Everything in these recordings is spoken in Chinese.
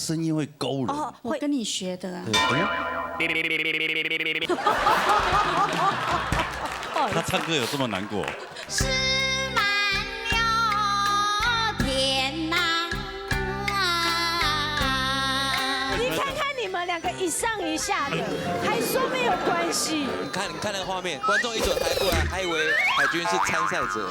声音会勾人。哦，我跟你学的啊。他唱歌有这么难过？是满了天呐！你看看你们两个一上一下的，还说没有关系。你看那个画面，观众一转台过来，还以为海军是参赛者。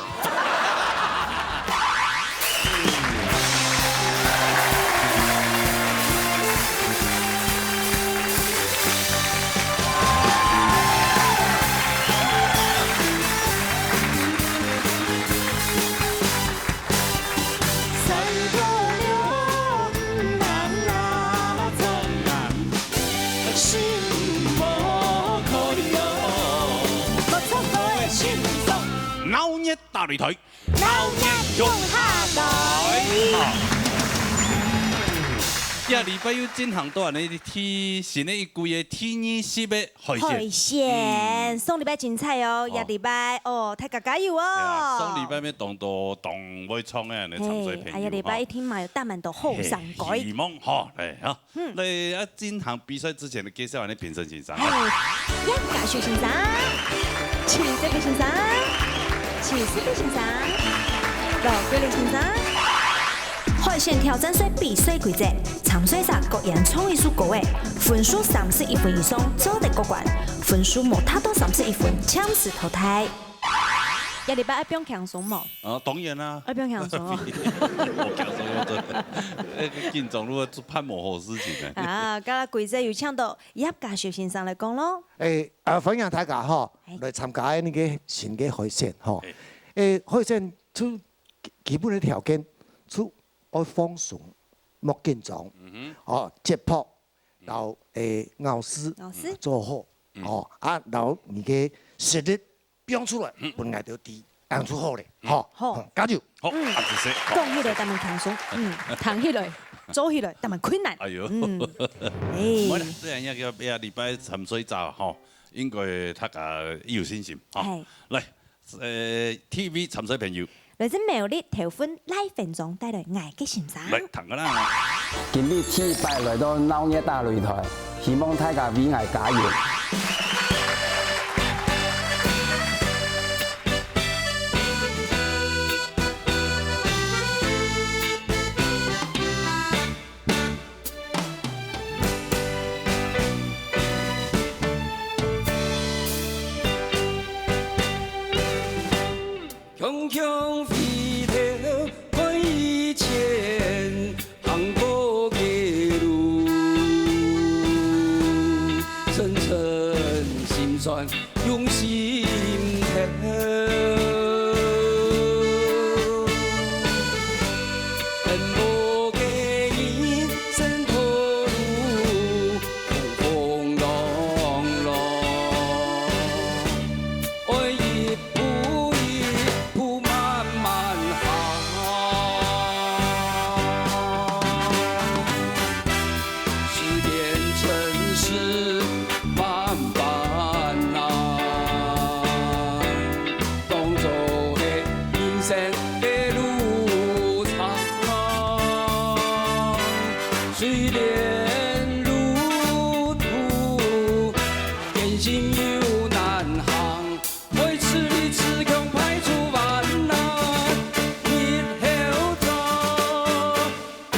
闹热大擂台，闹热用下來。呀，禮拜有進行到呢天新的一季嘅天2010海海鮮。鮮，送禮拜精彩哦，下禮拜哦，大家加油哦。上禮拜咩動到動會創嘅，你沉水平。下禮拜一聽埋有大滿的後上改。希望嚇嚟嚇。你一進行比賽之前，你介紹下你評審先生。一家雪先生，齊這個先生，齊思個先生，羅桂麗先生。海鮮挑戰賽比賽規則：參賽者各人創意數高嘅，分數31分以上做得過關，分數冇達到31分強勢淘汰。下禮拜一不用輕鬆嘛？哦，當然啦。不用輕鬆哦。我輕鬆我真，建總如果判冇好事情嘅。啊，今日規則要請到葉家雪先生嚟講咯。歡迎大家嗬來參加呢個新嘅海鮮嗬。海鮮出基本嘅條件，出愛放鬆，莫緊張，節拍，然後咬絲做好，然後你嘅實力表出來，本來就低，講出好咧，好，加油，好，阿子識。講起來，但係輕鬆，談起來，做起來，但係困難。哎呦，嗯，唔係啦，即係一個禮拜沉水澡嗬，應該大家有信心嗬。嚟，TV 沉水朋友。來自苗栗頭份賴分鐘帶來愛嘅欣賞。嚟，騰㗎啦！今日天拜來到鬧熱大擂台，希望大家為愛加油。輕輕飛跳看以前行過嘅路，深沉心酸用心跳。奔波嘅人生途路，風風浪浪，愛一步一步慢慢行，試煉塵世萬般難，當作嘅人生嘅路長，雖然路途艱辛又難行，為此你自強排除萬難，日後他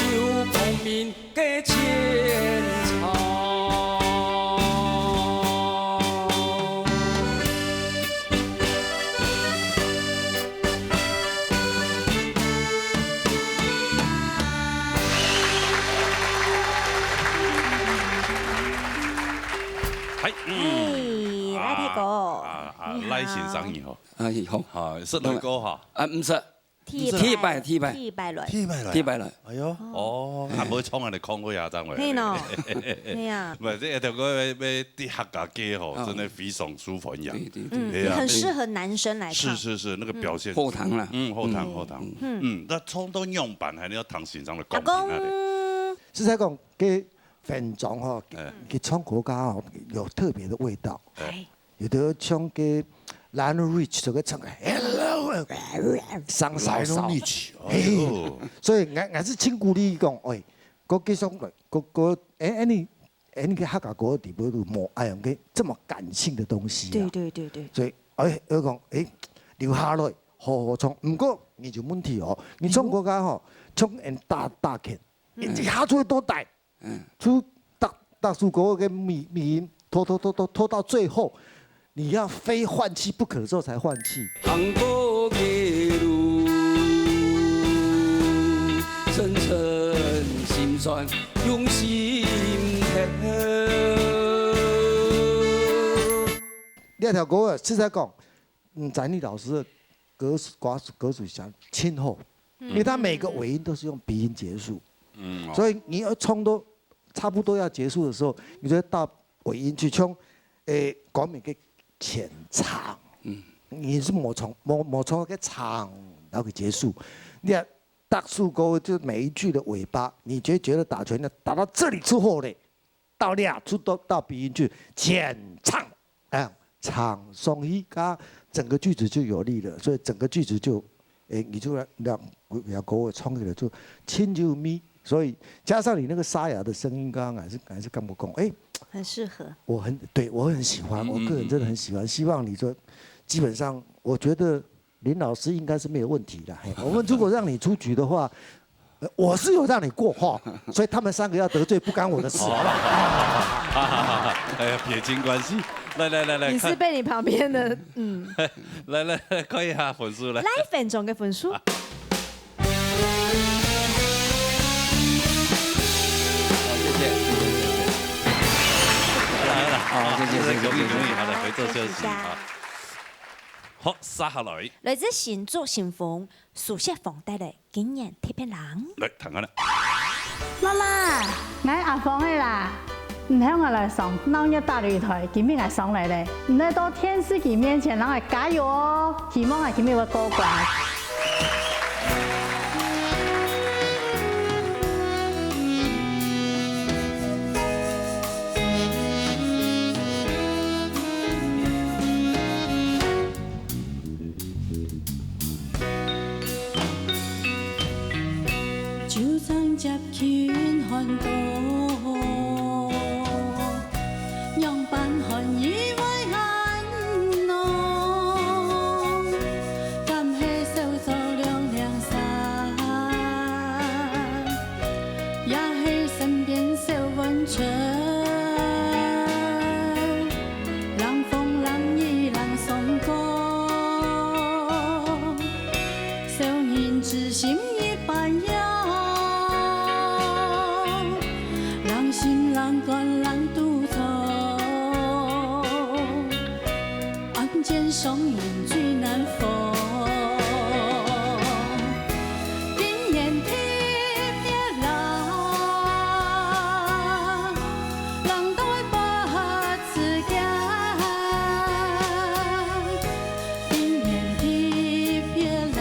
有光明嘅前程。係，來睇歌，賴先生以後，啊，以後嚇，識女歌嚇。啊，唔識，鐵拜鐵拜來，鐵拜來。哎呦，哦，還冇創人哋講過廿張係咯，係啊，唔係，即係條嗰咩啲客家歌吼，真係非常舒服一樣。嗯，很適合男生來唱。是，那個表現。後堂啦，後堂。那創到樣板係你要唐先生嚟阿講公，實際講嘅分裝嗬，佢唱國家哦有特別的味道。有的唱嘅 Lionel Rich 就佢唱嘅 Hello， 上少少，所以我是請鼓勵講，我继续来，你个客家歌底部都冇爱用个这么感性的东西啊。对。所以我讲留下来好好唱，不过你就问题哦，你唱国家吼，唱大片，一下子多大，出大树国个米音拖到最后，你要非换气不可的时候才换气。杭州的路，深沉心酸用心跳。那条歌实在讲，在你老师的歌曲下亲后，因为他每个尾音都是用鼻音结束，所以你要冲都差不多要结束的时候，你就到尾音去冲，讲明个前唱，你是抹冲个长，然后结束。你看大树歌就每一句的尾巴，你觉得打拳要打到这里之后嘞，到到鼻音去前唱，唱送一加整个句子就有力了，所以整个句子就，你就让给我唱起来就亲就咪，所以加上你那个沙哑的声音，刚刚还是干不讲，很适合。我很喜欢，我个人真的很喜欢，希望你说，基本上我觉得林老师应该是没有问题的。我们如果让你出局的话，我是有让你过哈，所以他们3个要得罪不干我的事，好不好？哎呀，撇清关系。来，你是被你旁边的来，看一下分数来。来1分钟的分数。好，谢谢。好，谢谢，恭喜，好的，回做休息啊。好，杀下来。来自新竹新丰书写房贷的经验贴片人。来，谈下啦。妈妈，我阿芳的啦。唔向我来上闹热大擂台，今日来上嚟咧，唔喺到天司機面前，讓我加油哦！希望係今日會過關。就曾接近寒冬。樣板寒意為寒濃，感謝手足涼傘，也係身邊小溫存，冷風冷雨冷松歌，少年之心一般樣，讓心浪觀浪渡走。肩上迎最难逢，今年的别人，人都會不自覺。今年的別人，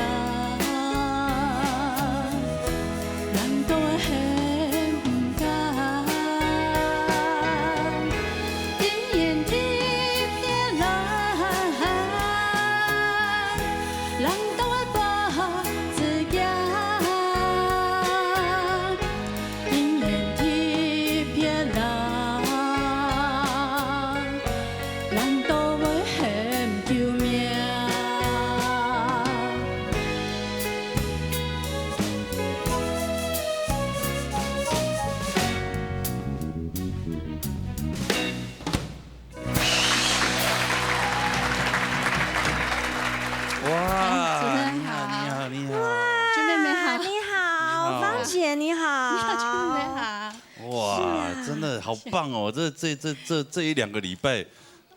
人都會很唔甘。今年的別人。人都會不自覺，今年的別人，人都會很救命。哇，主持人你好，君妹妹好，你好，芳姐你好，君妹妹好。哇，真的好棒哦！这一2个礼拜，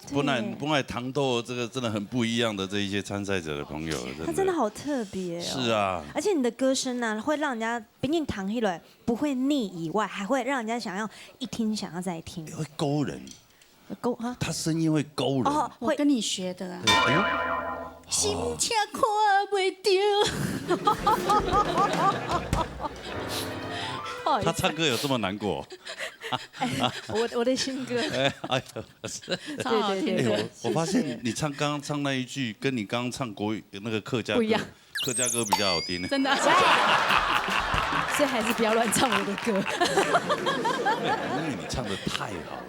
不爱糖豆这个真的很不一样的这一些参赛者的朋友，他真的好特别哦。是啊，而且你的歌声呢，会让人家毕竟糖起来不会腻以外，还会让人家想要一听想要再听。会勾人，勾哈，他声音会勾人。哦，我跟你学的啊。心情看袂到。他唱歌有这么难过？我的新歌。哎呦，超好听的。我发现你刚刚唱那一句，跟你刚刚唱国语那个客家歌不一样，客家歌比较好听。真的。所以还是不要乱唱我的歌。因为你唱的太好了，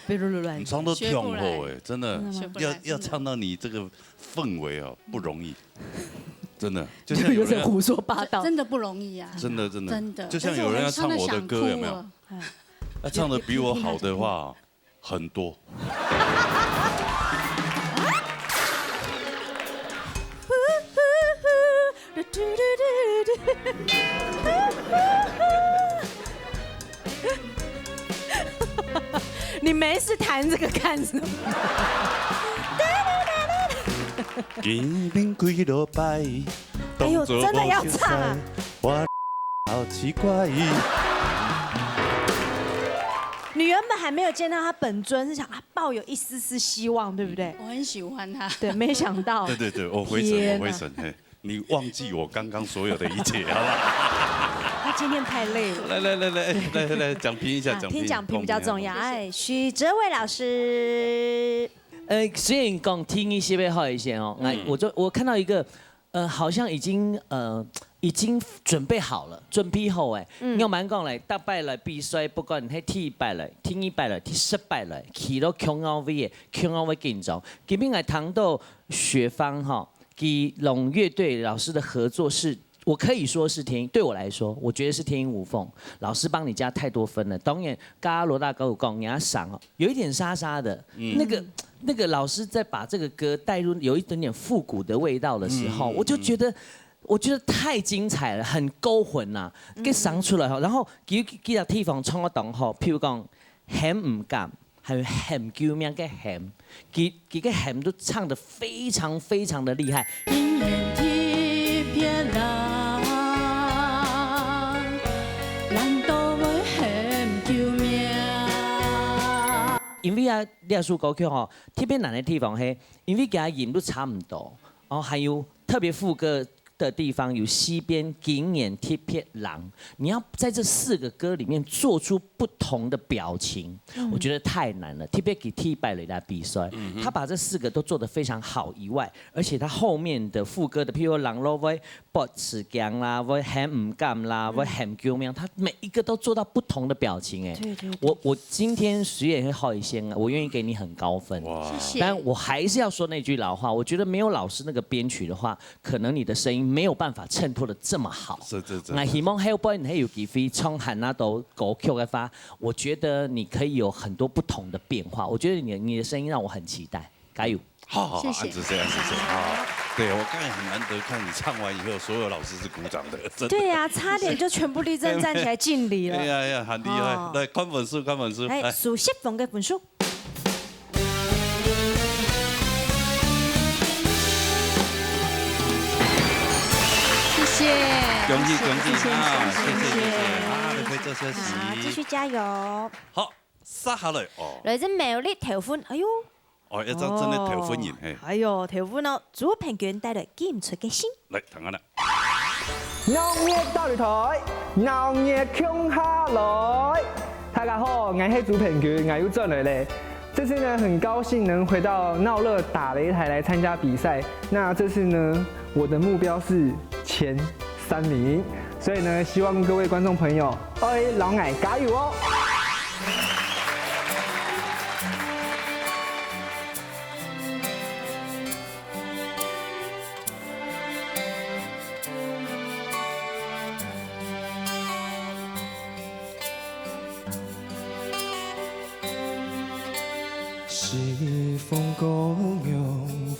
别乱你唱的挺好哎，真的不来要唱到你这个氛围哦，不容易，真的。就就像有人有点胡说八道。真的不容易啊。真的，真的。就像有人要唱我的歌，有没有？他唱的比我好的话很多。你没事弹这个干什么？见面几多摆，哎呦，真的要唱啊！我好奇怪。你原本还没有见到他本尊，是想啊抱有一丝丝希望，对不对？我很喜欢他。对，没想到。对，我回神，嘿，你忘记我刚刚所有的一切，好不好？他今天太累了。来，讲评一下，听讲评比较重要。哎，许哲伟老师。虽然讲听一些会好一些哦，我看到一个，好像已经準備好了，準備好誒。我蠻講嚟，打敗嚟比賽，不管係第一敗嚟、第二敗嚟、第十敗嚟，去到強奧威嘅強奧威緊張。今天來談到學芳哈，跟龍樂隊老師的合作是。我可以說是對我來說，我覺得是天衣無縫。老師幫你加太多分了。當然，剛剛羅大哥有講，你要賞哦，有一點沙沙的。那個老師在把這個歌帶入有一點點復古的味道的時候，我就覺得太精彩了，很勾魂呐，給賞出來。然後幾個地方唱得動吼，譬如講喊唔甘，還有喊救命嘅喊，幾個喊都唱得非常非常的厲害。因為啊，呢首歌曲吼，特別難的地方係，因為佢音都差唔多，哦，還有特別副歌的地方有西邊、景眼、貼片、狼，你要在這4個歌裡面做出不同的表情，我覺得太難了。特別給替拜雷來比賽，他把這4個都做得非常好以外，而且他後面的副歌的，譬如狼咯會搏刺強啦，會喊唔甘啦，會喊救命，他每一個都做到不同的表情。哎，我今天實驗會好一些，我願意給你很高分。哇！但我還是要說那句老話，我覺得沒有老師那個編曲的話，可能你的聲音沒有辦法襯托得這麼好。是。我希望後邊還有機會唱韓那度歌曲的話，我覺得你可以有很多不同的變化。我覺得你的聲音讓我很期待，加油！好，謝謝。是這樣啊。對，我剛才很難得看你唱完以後，所有老師是鼓掌的，真的。對呀，差點就全部立正站起來敬禮了。哎呀，很厲害。來，看分數，看分數。哎，數10分嘅分數。謝謝。恭喜啊！謝謝啊！你可以做休息。繼續加油。好，殺下嚟哦。來隻苗栗條款，哎呦。哦，一張真係條款型嘿。哎呦，條款哦，主評權帶來記唔出嘅心。嚟，睇下啦。農業大擂台，農業強下來。大家好，我是主評權，我又轉來嘞。這次呢，很高興能回到鬧樂打擂台來參加比賽。那這次呢，我的目標是前3名，所以呢，希望各位觀眾朋友，老矮加油哦！是風高揚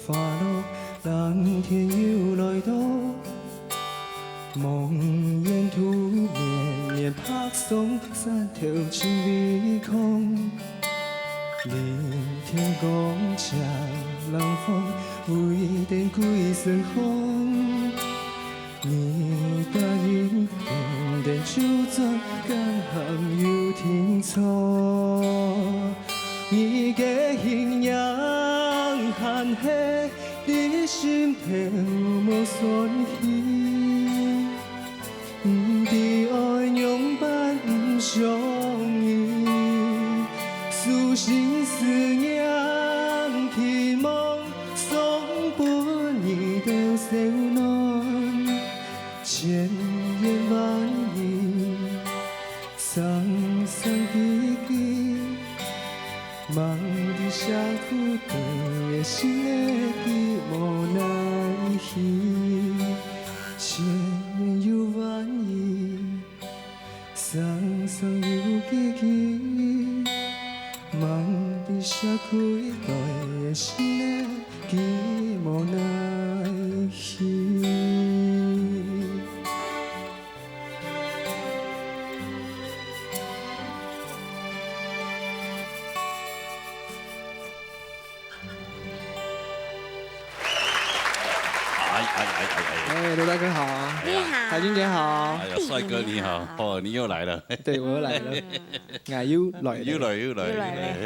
花落，藍天又來到，夢魘土綿綿拍送山頭情微空，聆聽講唱冷風，為電歸身風，你答應變電就算乾旱又停錯。你嘅形影含喺你心頭無算氣，唔知愛用伴唔相依，思心思念期望送伴你的笑容。千言万语，双双记记，梦伫社区对的心的记，无奈去，千言又万语，双双又记记，梦伫社区对的心的记，无奈去。刘大哥好啊！你好，海军姐好！哎呀，帅哥你好！哦，你又来了。對，我又嚟啦。牙又來，又來，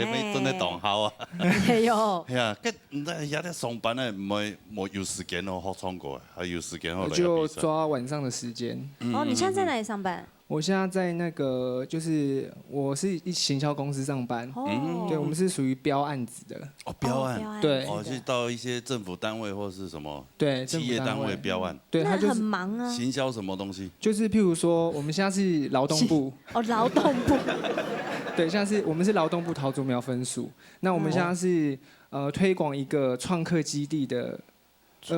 咩真係當校啊？係喲。係啊，跟唔得，有啲上班咧，唔係冇有時間哦，學唱歌，還有時間哦來比賽。就抓晚上的時間。哦，你現在在哪裡上班？我現在在那個，就是我是行銷公司上班，對，我們是屬於標案子的。哦，標案，對，哦，去到一些政府單位或是什麼，對，企業單位標案，對，他就是很忙啊。行銷什麼東西？就是譬如說，我們現在是勞動部。哦，勞動部。對，像是我們是勞動部桃竹苗分署，那我們現在是推廣一個創客基地的，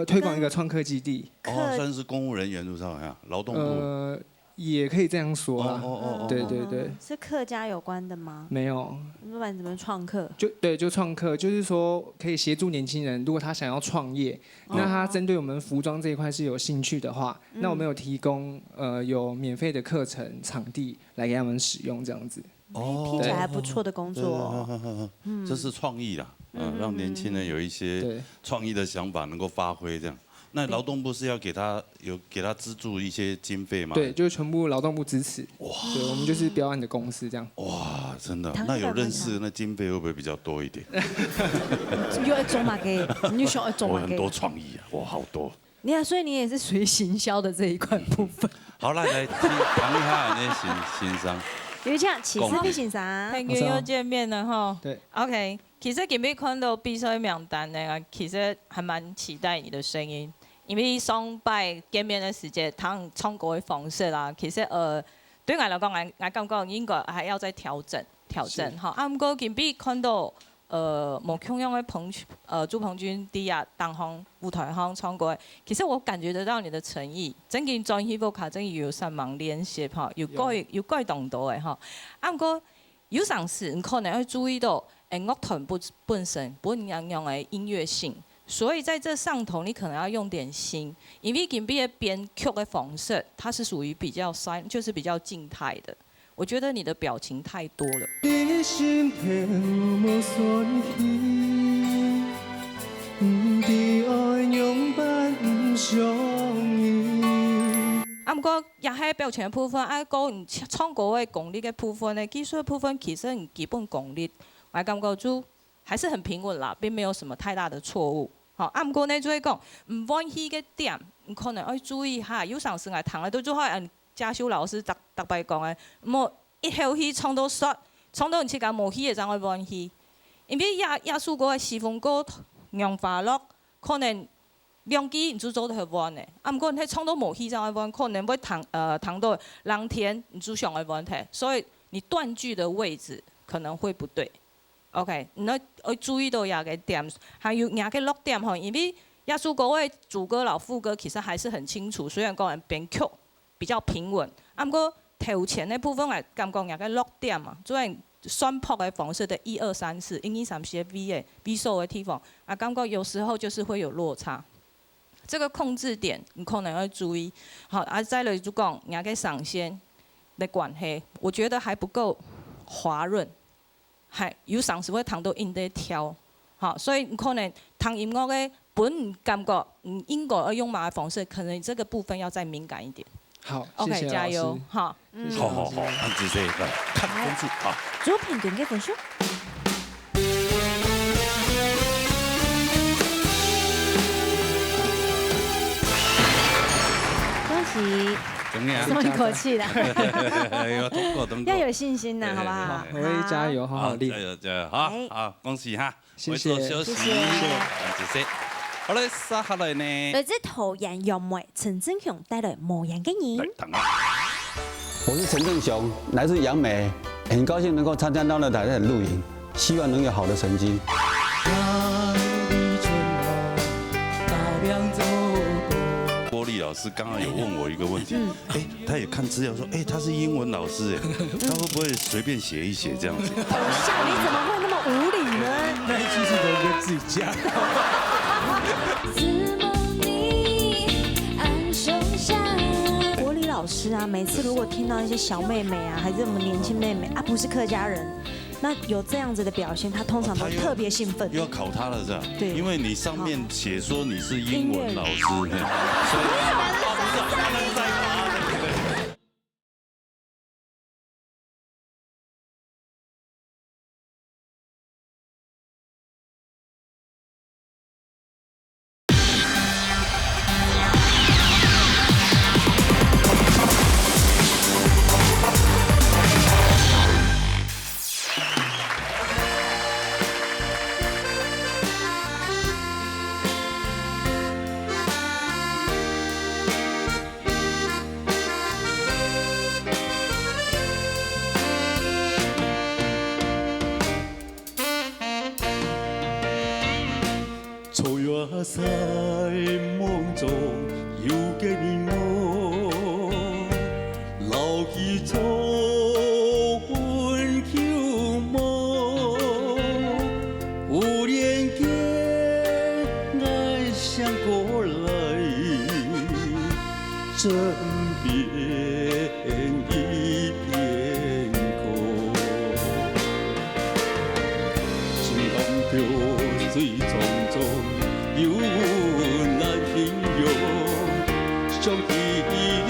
推廣一個創客基地。哦，算是公務人員，是吧？勞動部。也可以這樣說啦。對對對。是客家有關的嗎？沒有。不然怎麼創客？就創客，就是說可以協助年輕人，如果他想要創業，那他針對我們服裝這一塊是有興趣的話，那我們有提供有免費的課程場地來給他們使用，這樣子。哦，聽起來還不錯的工作哦。這是創意啦，讓年輕人有一些創意的想法能夠發揮，這樣。那勞動部是要給他資助一些經費嗎？對，就是全部勞動部支持。哇！對，我們就是標案的公司這樣。哇，真的，那有認識，那經費會不會比較多一點？要做乜嘅？你想要做乜嘅？我很多創意啊，哇，好多。你啊，所以你也是屬於行銷的這一塊部分。好，來談一下那些欣賞。比如像起司必欣賞，平原又見面了哈。對。OK， 其實今日看到比賽名單呢，其實還蠻期待你的聲音。因為上拜見面的時間，他唱歌的方式啦，其實對我來講，我感覺應該還要再調整哈。啊，不過今日看到冇同樣的朱鵬君啲啊，當行舞台上唱歌，其實我感覺得到你的誠意，真嘅專業舞卡真係有上網練習哈，有改動到嘅哈。啊，不過有陣時你可能會注意到樂團本身本樣樣嘅音樂性。所以在這上頭，你可能要用點心，因為今邊的編曲的方式，它是屬於比較就是比較靜態的。我覺得你的表情太多了。啊，不過也係表情的部分，啊，個你唱歌的功力的部分呢，技術的部分其實你基本功力，我感覺就還是很平穩啦，並沒有什麼太大的錯誤。好，啊，不過呢，就係講唔滿意嘅點，你可能要注意下。有陣時我彈咧都做開，嘉修老師特別講嘅，冇一口氣唱到煞，唱到唔似講冇氣嘅，就係滿意。因為亞蘇歌嘅西風歌、楊花樂，可能兩句你就做得係滿嘅。啊，不過你唱到冇氣就係滿，可能會彈到藍天，你就上係滿嘅。所以你斷句的位置可能會不對。OK， 你要注意到廿個點，還有廿個落點吼，因為亞蘇歌嘅主歌、老副歌其實還是很清楚，雖然講人編曲比較平穩，啊，不過頭前的部分嚟感覺廿個落點嘛，做人雙拍嘅方式的1、2、3、4，1、2、3、4 V 嘅 V 數嘅地方，啊，感覺有時候就是會有落差，這個控制點你可能要注意。好，啊，再來就講廿個上線的關係，我覺得還不夠滑潤。係有陣時會彈到音得跳，好，所以可能彈音樂嘅本感覺，應該要用馬嘅方式，可能這個部分要再敏感一點。好 ，OK， 加油，好，好，按住先嚟看分數，好。主評點嘅分數。恭喜！鬆一口氣啦，要有信心呐，好不好？我會加油，好好練。加油，好，好，恭喜哈！謝謝，休息，謝謝。按住先。好嘞，撒下来呢。来自桃园杨梅陈正雄带来模样的你。我是陈正雄，来自杨梅，很高兴能够参加闹乐台的录影，希望能有好的成绩。郭丽老师刚刚有问我一个问题，他也看资料说，他是英文老师，他会不会随便写一写这样子？偶像你怎么会那么无理呢？那一句是都跟自己讲。国礼老师啊，每次如果听到一些小妹妹啊，还是我们年轻妹妹啊，不是客家人，那有这样子的表现，她通常都特别兴奋。又要考他了是吧？对，因为你上面写说你是英文老师，所以。草原在梦中有个你我，老去草温秋梦，无连间爱想过来，枕边一片空，情感飘水匆匆。有难形容，想起你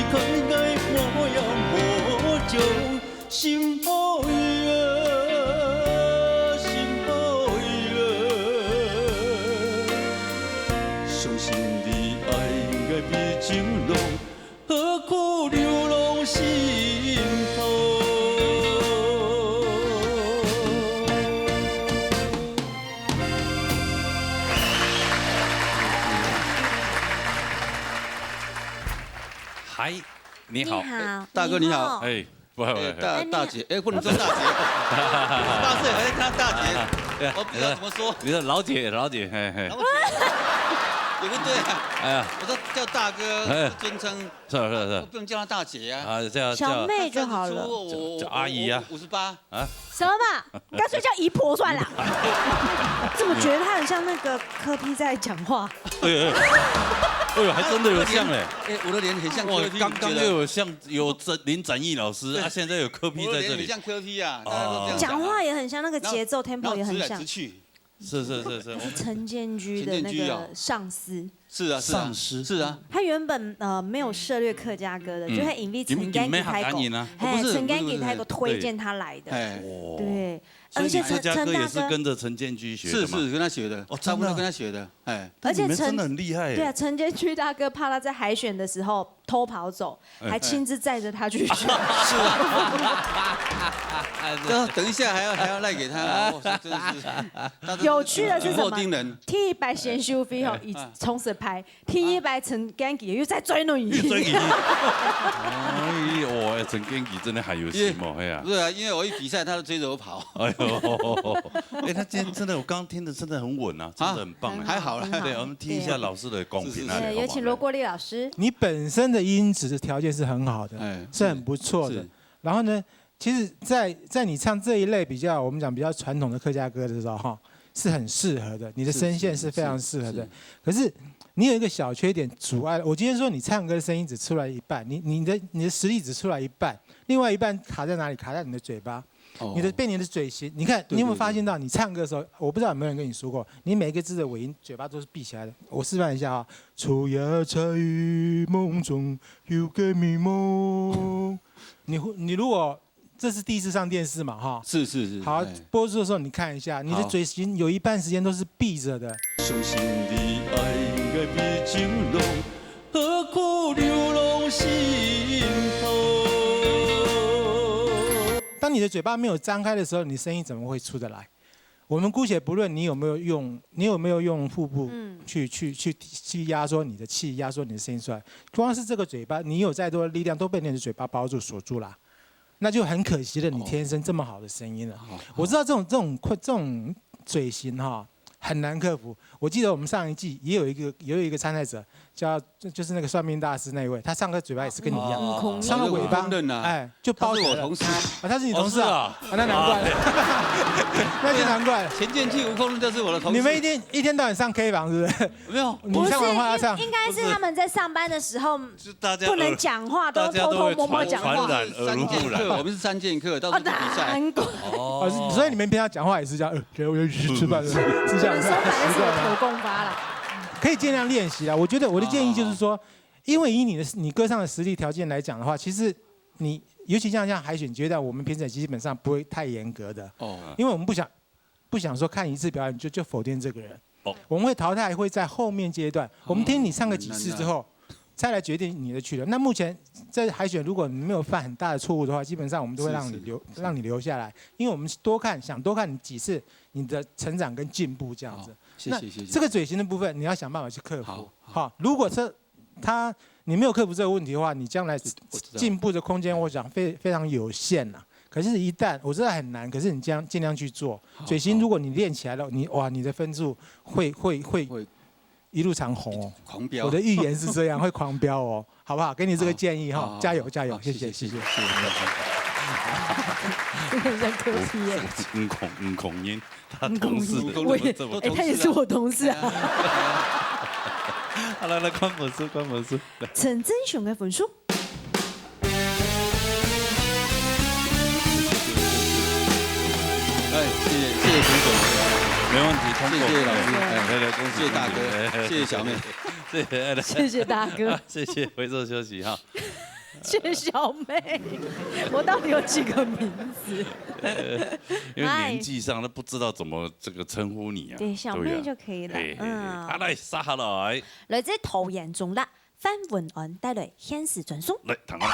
开爱模样无种，心好呀，心好呀，相信你爱应该比情浓，何苦流浪心头？嗨，你好，大哥你好，不会，大姐，不能说大姐，8岁还是他大姐，我不知道怎么说。你说老姐，老姐也不对啊。我说叫大哥尊称，是，我不能叫她大姐啊。叫小妹就好了，叫阿姨啊，58啊。什么吧？干脆叫姨婆算了。怎么觉得她很像那个柯 P 在讲话？哎呦，还真的有像嘞！我的脸很像柯 P， 刚刚又有像林展毅老师，现在有柯 P 在这里，很像柯 P 啊，大家都这样讲话也很像，那个节奏 tempo 也很像。是。是陈建居的那个上司。是啊，上司是啊。他原本没有涉猎客家歌的，就他引力陈干给泰国，陈干给泰国推荐他来的。对。而且陈大哥也是跟着陈建居学的是跟他学的，差不多跟他学的，而且真的很厉害。对啊，陈建居大哥怕他在海选的时候偷跑走，还亲自载着他去选。是啊。等一下还要赖给他，真的是。有趣的是什么？第100先收费哦，以冲绳拍；第100陈干给又在追轮椅。哎呦，陈干给真的还有心哦，哎呀。不是啊，因为我一比赛，他都追着我跑。哎呦，他今天真的，我刚刚听的真的很稳啊，真的很棒，还好了。对，我们听一下老师的公平啊。有请罗国立老师。你本身的音质条件是很好的，是很不错的。然后呢，其实，在你唱这一类我们讲比较传统的客家歌的时候，哈，是很适合的，你的声线是非常适合的。可是你有一个小缺点阻碍了。我今天说你唱歌的声音只出来一半，你的实力只出来一半，另外一半卡在哪里？卡在你的嘴巴。被你的嘴型，你看，你有没有发现到，你唱歌的时候，我不知道有没有人跟你说过，你每个字的尾音嘴巴都是闭起来的。我示范一下啊，初夜在梦中有个迷梦。你如果这是第一次上电视嘛，哈，是。好，播出的时候你看一下，你的嘴型有一半时间都是闭着的。相信你爱应该比情浓，何苦流浪心头？当你的嘴巴没有张开的时候，你声音怎么会出得来？我们姑且不论你有没有用腹部去压缩你的气，压缩你的声音出来。光是这个嘴巴，你有再多的力量都被你的嘴巴包住锁住了，那就很可惜了，你天生这么好的声音了。我知道这种嘴型哈很难克服。我记得我们上一季也有一个参赛者就是那个算命大师那一位，他上个嘴巴也是跟你一样，上个尾巴，哎，就包起来了。我同事他是你同事啊？那难怪了，那就难怪了。前剑气悟空论就是我的同事。你们一天到晚上 K 房是不是？没有，你上完话要唱。应该是他们在上班的时候不能讲话，都偷偷摸摸讲话。3剑客，我们是3剑客，到处比赛。哦，所以你们平常讲话也是这样，我就去吃饭了，是这样。收买的是我头功发了。可以尽量练习啊！我觉得我的建议就是说，因为以你歌唱的实力条件来讲的话，其实你尤其像海选阶段，我们评审基本上不会太严格的哦，因为我们不想说看一次表演就否定这个人哦，我们会淘汰，会在后面阶段，我们听你唱个几次之后，再来决定你的去留。那目前在海选，如果你没有犯很大的错误的话，基本上我们都会让你留下来，因为我们想多看你几次，你的成长跟进步这样子。谢谢。这个嘴型的部分，你要想办法去克服。好，如果是你没有克服这个问题的话，你将来进步的空间，我想非常有限呐。可是，一旦我知道很难，可是你尽量去做。嘴型如果你练起来了，你的分数会一路长红哦。狂飙！我的预言是这样，会狂飙哦，好不好？给你这个建议哈，加油！谢谢。很像柯基耶。孔音，他同事，他也是我同事啊。好了，关粉丝。陈真雄的分数。谢谢评审，没问题，通过。谢谢老师，来，恭喜谢谢大哥，谢谢小妹，谢谢大哥，谢谢，回座休息哈。谢谢小妹，我到底有几个名字？因为年纪上都不知道怎么这个称呼你啊。对，小妹就可以了。好来，杀下来。來自桃園中立范文安帶來顯示傳送。來，談下。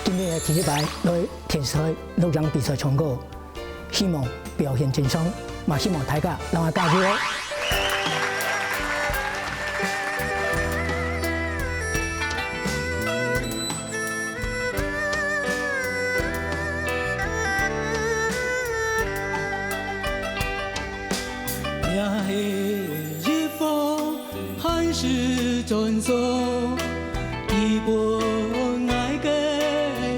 今年嘅第一擺來電視台錄音比賽通過，希望表現正常，嘛希望大家讓我加油。一封汉诗传颂，一本爱嘅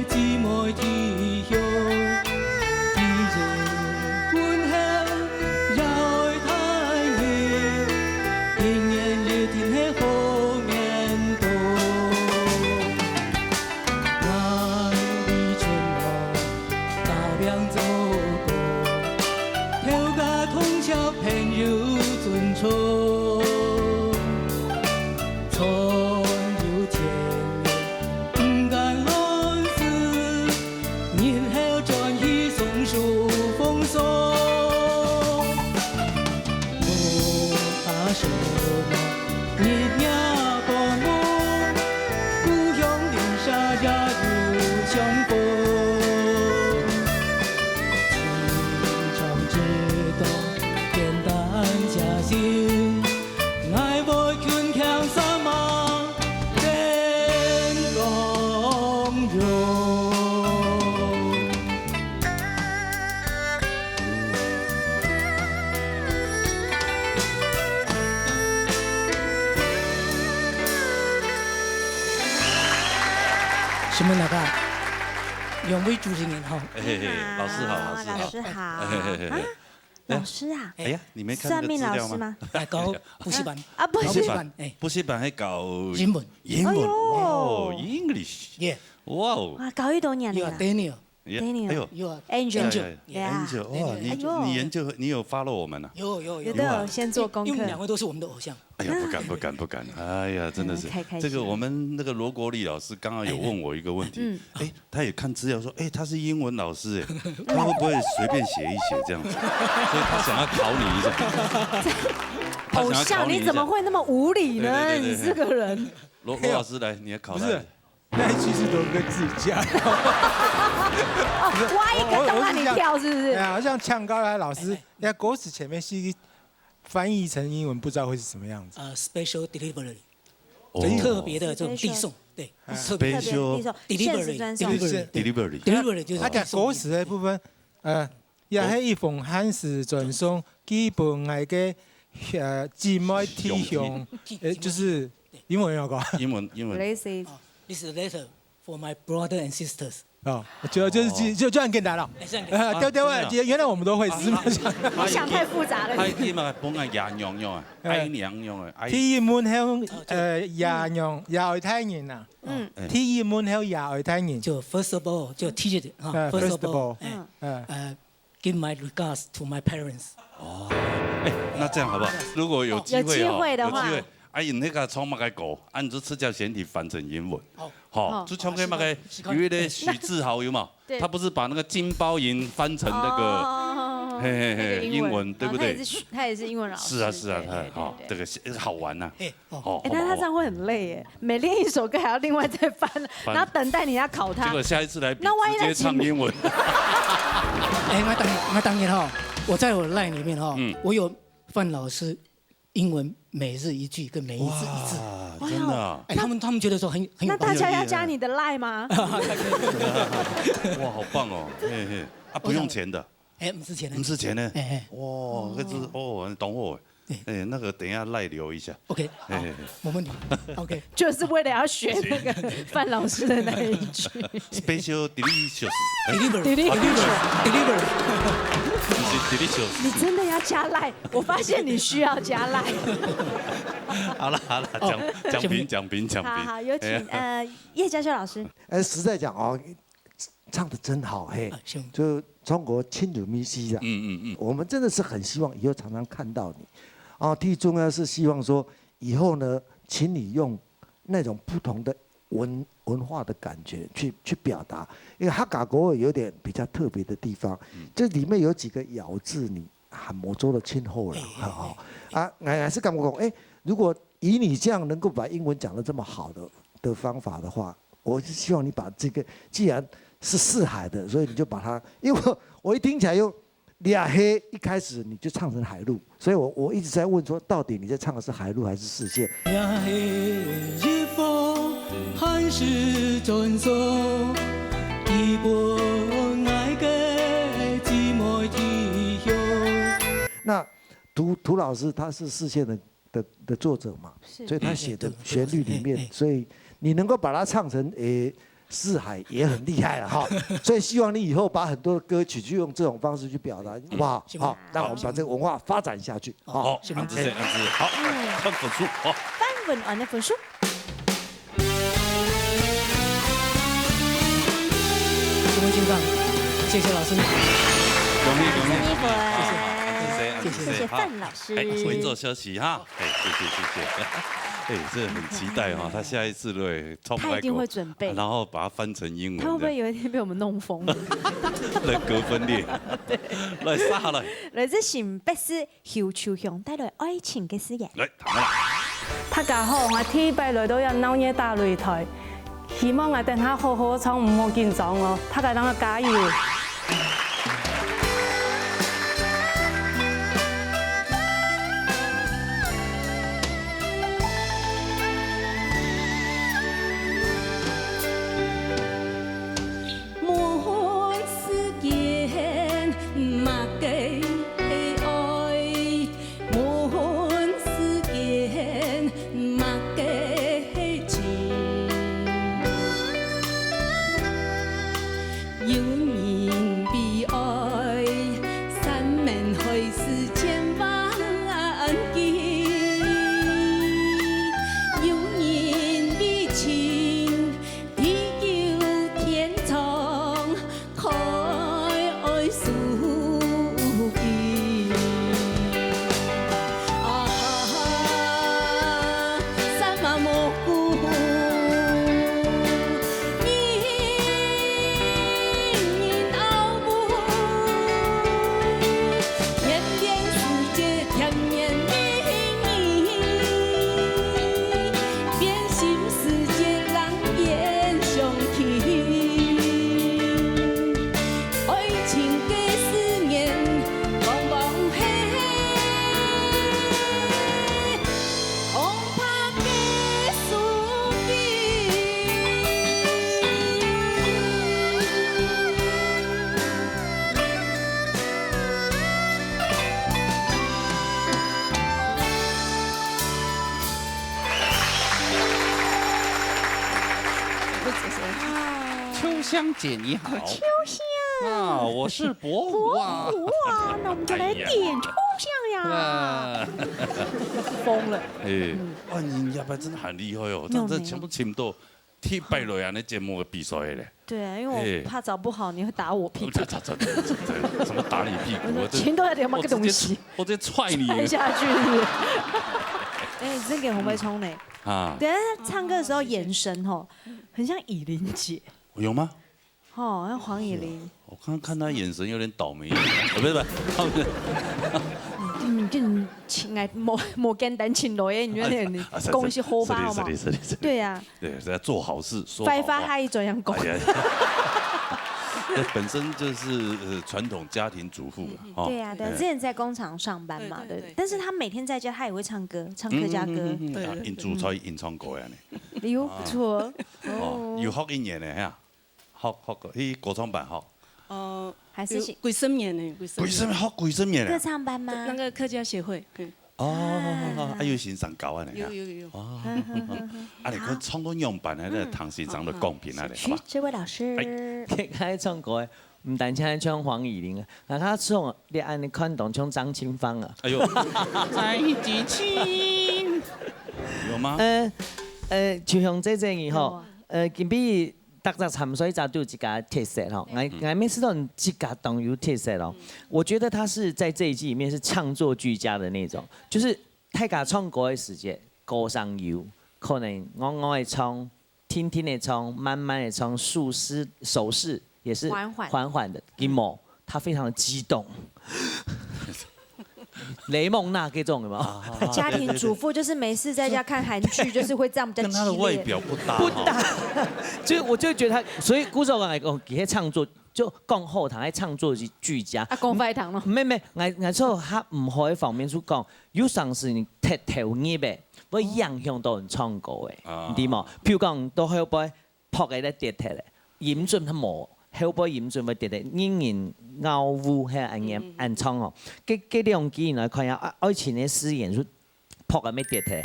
姊妹弟兄，一夜温馨又太远，一年日天喺后面多，爱的春光照亮祖国，跳个通宵朋友。春春有千年，不敢乱世，年后转移松树风霜。我把手拿，日夜帮忙，故乡留下家有相逢。情长知道，简单家乡。什么那个两位主持人好，老师好，老师好，老师啊，哎呀，你没看算命老师吗？搞补习班啊，补习班还搞英文哦 ，English， 哇哦，哇，搞多年了。Daniel， Angel， 哇，你研究，你有 follow 我们啊？有的，先做功课。因为2位都是我们的偶像。哎呀，不敢！哎呀，真的是这个我们那个罗国立老师刚刚有问我一个问题，哎，他也看资料说，哎，他是英文老师，哎，他会不会随便写一写这样子？所以他想要考你一下。偶像你怎么会那么无理呢？你这个人。罗老师来，你也考他。那其实都跟自己家。挖一个洞让你跳，是不是？对啊，像呛高来老师，那歌词前面是一个翻译成英文，不知道会是什么样子。special delivery， 特别的这种递送，对 ，special delivery， 就是他讲歌词的部分，也係一封函是傳送基本嘅姊妹體向，就是英文有個。英文。This is a letter for my brother and sisters。哦，就這樣簡單了。對，原來我們都會，只是你想太複雜了。係啲咪本係廿樣樣啊，嗌娘樣啊。天門向廿樣廿太年啊。天門向廿太年。就 first of all 就 teacher 啊 ，first of all，give my regards to my parents。哦，那這樣好不好？如果有機會的話。哎，那個從那個狗，按住赤腳簡體翻成英文，好，就從那個因為呢許志豪有嘛，他不是把那個金包銀翻成那個英文，對不對？他也是英文老師。是啊，他好，這個好玩呐。哦，但他這樣會很累耶，每練一首歌還要另外再翻，然後等待你要考他。結果下一次來比直接唱英文。我當年哈，我在我 line 裡面哈，我有范老師英文每日一句跟每一字一字，真的啊！他們覺得說很有。那大家要加你的 line 嗎？哇，好棒哦！不用錢的。不是錢的。不是錢呢？哇，這是你懂我。那個等一下賴留一下。OK，冇問題。OK，就是為了要學那個范老師的那一句。Special delicious。你真的要加賴？我發現你需要加賴。好了，講評。好，有請葉家修老師。實在講哦，唱得真好嘿，就中國親如咪西啊。我們真的是很希望以後常常看到你。最重要是希望說以後呢，請你用那種不同的文化的感覺去表達，因為客家國語有點比較特別的地方，這裡面有幾個咬字你還冇做得清楚了，我是感覺講，如果以你這樣能夠把英文講得這麼好的方法的話，我是希望你把這個既然是四海的，所以你就把它，因為我一聽起來又。倆黑一開始你就唱成海陸，所以我一直在問說，到底你在唱的是海陸還是四線？倆黑一方還是傳送，一本愛給寂寞的鄉。那涂老師他是四線的作者嘛，所以他寫的旋律裡面，所以你能夠把它唱成四海也很厲害了哈，所以希望你以後把很多的歌曲就用這種方式去表達，哇，好，讓我們把這個文化發展下去。好，安子，好，翻本書，好，翻文案的本書。各位欣賞，謝謝老師。謝謝范老師。回座休息哈，謝謝。這很期待哈，他下一次對，他一定會準備，然後把它翻成英文。他會不會有一天被我們弄瘋？人格分裂。對，來殺來。來自新北市後秋鄉帶來愛情嘅詩嘅。來，談啦。大家好，我第一擺來到有鬧熱大擂台，希望我等下好好唱，唔好緊張哦，大家等我加油。有人悲哀。秋香姐你好。秋香啊，我是伯虎啊。哇，那我们就来点秋香呀。疯了。哎，哇，你要不然真的很厉害哦，这全部请到踢败了呀，那节目的比赛嘞。对啊，因为我怕找不好，你会打我屁股。什么打你屁股？钱都要点嘛个东西，我直接踹你。踹下去。哎，你真给洪飞冲呢？啊，对，他唱歌的时候眼神吼，很像以琳姐。有吗？哦，像黄以琳。我刚刚看他眼神有点倒霉，不是，跟亲爱莫简单亲落耶，你觉得你恭喜好发好吗？对呀，对，在做好事，说白发还转样讲。本身就是传统家庭主妇了。对呀，对，之前在工厂上班嘛，对。但是他每天在家，他也会唱歌，唱客家歌。对，演主才演唱歌呀呢。哟，不错。哦，有学音乐呢呀，学过，去歌唱班学。还是鬼生面呢？鬼生面学鬼生面歌唱班吗？那个客家协会。哦，还有欣赏高啊呢。有。哦，啊，你看唱歌样板那唐先生的贡品啊，好吧？这位老师，他唱歌的，唔单止唱黄以玲啊，那他唱你按你看懂唱张清芳啊。哎呦，在一起，有吗？就像这以后，今比。大家参赛者都有一家特色吼，我每次都一家都有特色咯。我觉得他是在这一季里面是唱作俱佳的那种，就是大家唱歌的时间，歌上有可能我的唱，听听的唱，慢慢的唱，手势也是缓缓的。金某他非常的激动。雷蒙娜这种有没有？家庭主妇就是没事在家看韩剧，就是会这样比较激烈。跟他的外表不搭。不搭，就我就觉得他，所以鼓手讲来讲，给唱作就讲后堂，喺唱作俱佳。啊，讲快堂咯。咩，我错他唔可以方面去讲，有陣時你踢頭嘢嘅，我影響到人唱歌嘅，知冇？譬如講到後背撲嘅咧跌踢咧，嚴峻他冇。後背嚴峻咪跌跌，仍然拗烏係按唱哦。嗰兩件來看下，愛情嘅詩言出撲嘅咩跌踢。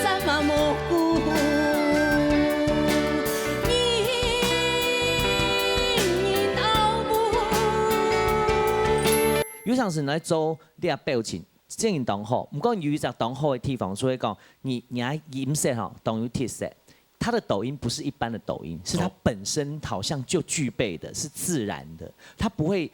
三馬蘑菇，有陣時來做你嘅表情，雖然當好，唔過有一隻當好嘅地方，所以講你喺顏色嗬，當有特色。他的抖音不是一般的抖音，是他本身好像就具备的，是自然的，他不会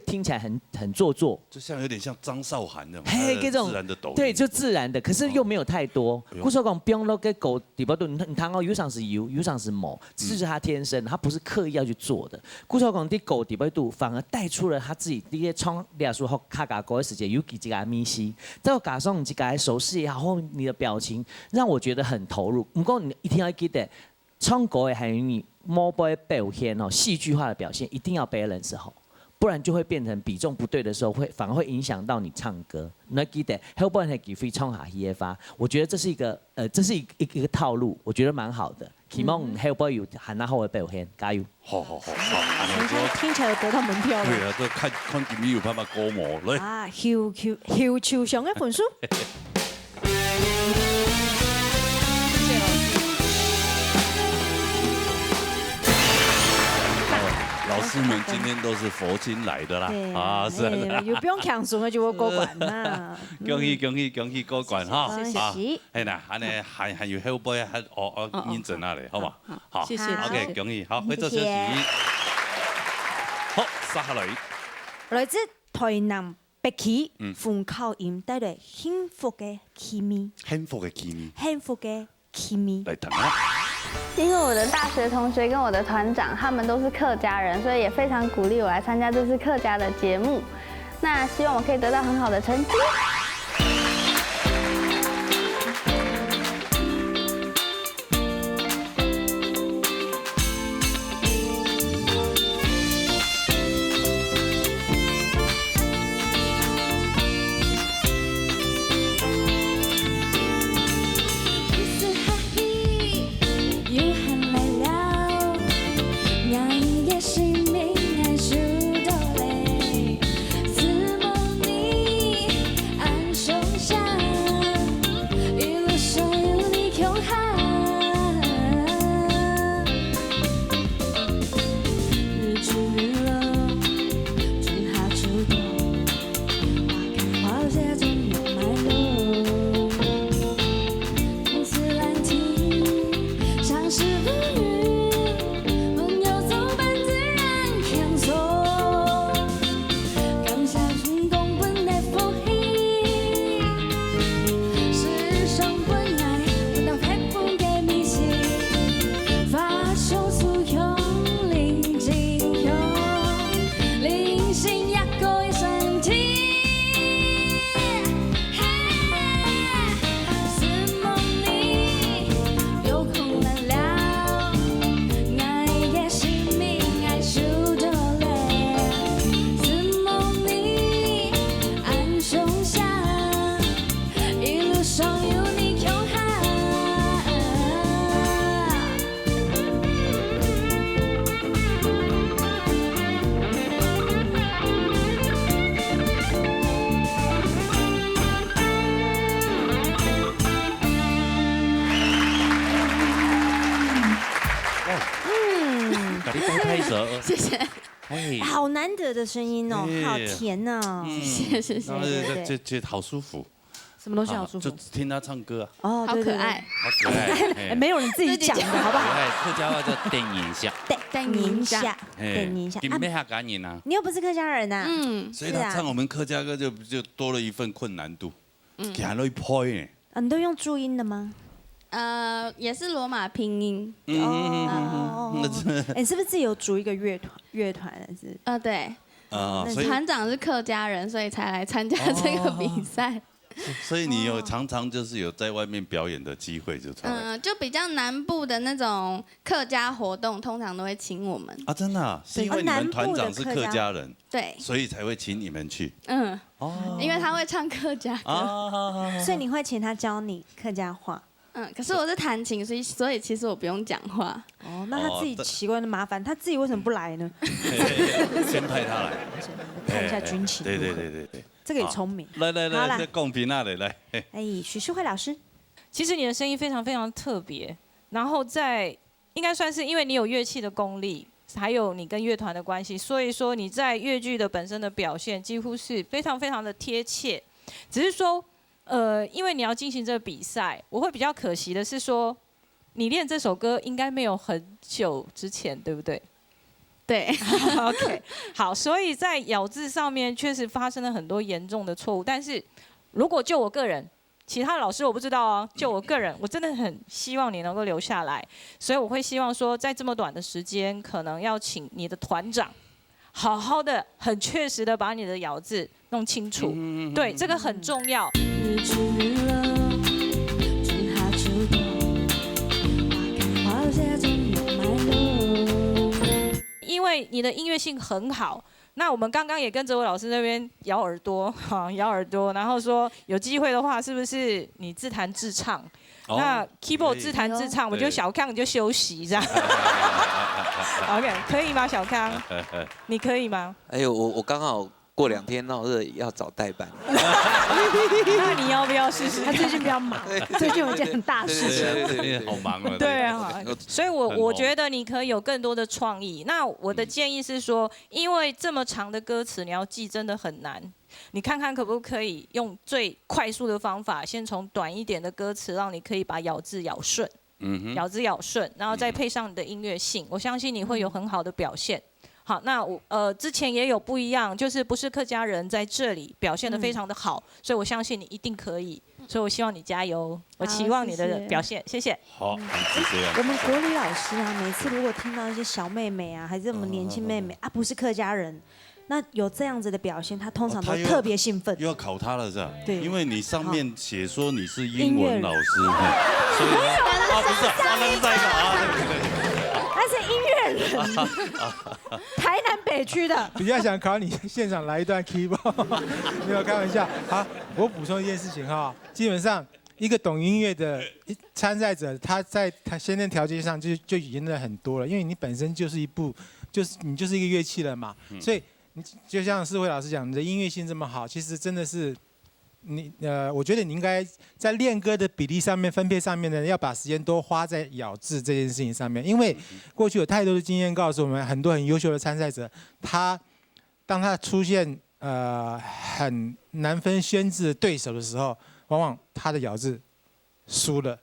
听起来很做作，就像有点像张韶涵的，这种自然的抖音，对，就自然的，可是又没有太多。故说讲，不用那个狗底部度，你看哦，有场是油，有场是某，这是他天生，他不是刻意要去做的。故说讲，啲狗底部度反而带出了他自己啲创历史和卡嘎狗的世界，有几个咪西，再加上你几个手势也好，你的表情让我觉得很投入。不过你一定要记得，唱歌的还有你摸杯表现哦，戏剧化的表现一定要 balance 好。不然就会变成比重不对的时候，反而会影响到你唱歌。那记得后半係幾飛唱下嘢發，我覺得這是一個一個套路，我覺得蠻好的。希望後半有喊得好嘅表現，加油！好，聽起來得到門票了。對啊，都看見你有辦法歌模嚟。啊，後球上一本書。老師們今天都是佛經來的啦，啊，是啊，又不用強順，就我過關啦。恭喜過關哈！謝謝。係啦，安尼還有後輩還我認真下嚟，好嘛？好，謝謝。OK，恭喜，好，回座休息。好，撒下來。來自台南北區鳳口音帶來幸福嘅奇咪。幸福嘅奇咪。幸福嘅奇咪。來等啊！因為我的大學同學跟我的團長，他們都是客家人，所以也非常鼓勵我來參加這次客家的節目。那希望我可以得到很好的成績。爱给你拍手，谢谢。哎，好难得的声音哦，好甜哦，谢谢。这好舒服。什么东西好舒服？就听他唱歌啊。哦，好可爱，好可爱。没有人自己讲的好不好？客家话叫电影下。电影下，电影下。你没下赶紧啊？你又不是客家人呐。所以他唱我们客家歌就多了一份困难度。给他了一拍呢。你都用注音的吗？也是罗马拼音。你是不是自己有组一个乐团？是？对。所以团长是客家人，所以才来参加这个比赛。所以你有常常就是有在外面表演的机会，就就比较南部的那种客家活动，通常都会请我们啊，真的啊，是因为你们团长是客家人，对，所以才会请你们去。因为他会唱客家歌，所以你会请他教你客家话。可是我是弹琴，所以其实我不用讲话。那他自己习惯的麻烦，他自己为什么不来呢？先派他来，看一下军情。对。这个也聪明。来，这公平那里来。许世慧老师，其实你的声音非常非常特别，然后应该算是因为你有乐器的功力，还有你跟乐团的关系，所以说你在乐剧的本身的表现几乎是非常非常的贴切。只是说，因为你要进行这个比赛，我会比较可惜的是说，你练这首歌应该没有很久之前，对不对？对，OK， 好，所以在咬字上面确实发生了很多严重的错误。但是如果就我个人，其他老师我不知道啊，就我个人，我真的很希望你能够留下来。所以我会希望说，在这么短的时间，可能要请你的团长，好好的、很确实的把你的咬字弄清楚。对，这个很重要。因为你的音乐性很好，那我们刚刚也跟哲伟老师那边摇耳朵，然后说有机会的话，是不是你自弹自唱？那 keyboard 自弹自唱，我就小康你就休息这样。OK， 可以吗，小康？你可以吗？我刚好过2天闹热要找代班。那你要不要试试？他最近比较忙，最近有一件很大事情，好忙啊。对啊，所以我觉得你可以有更多的创意。那我的建议是说，因为这么长的歌词你要记真的很难，你看看可不可以用最快速的方法，先从短一点的歌词，让你可以把咬字咬顺，咬字咬顺，然后再配上你的音乐性，我相信你会有很好的表现。好，那之前也有不一样，就是不是客家人在这里表现得非常的好，所以我相信你一定可以，所以我希望你加油，我期望你的表现，谢谢。好，是这样。我们国礼老师啊，每次如果听到一些小妹妹啊，还是我们年轻妹妹啊，不是客家人，那有这样子的表现，他通常都特别兴奋。又要考他了是吧？对，因为你上面写说你是英文老师，所以不是，那是再一个啊，对。他是音乐人，台南北区的。比较想考你现场来一段 keyboard， 没有开玩笑。好，我补充一件事情哈，基本上一个懂音乐的参赛者，他在他先天条件上就已经很多了，因为你本身就是你就是一个乐器了嘛，所以你就像世慧老师讲，你的音乐性这么好，其实真的是。我觉得你应该在练歌的比例上面、分配上面呢，要把时间多花在咬字这件事情上面。因为过去有太多的经验告诉我们，很多很优秀的参赛者，当他出现很难分轩轾的对手的时候，往往他的咬字输了，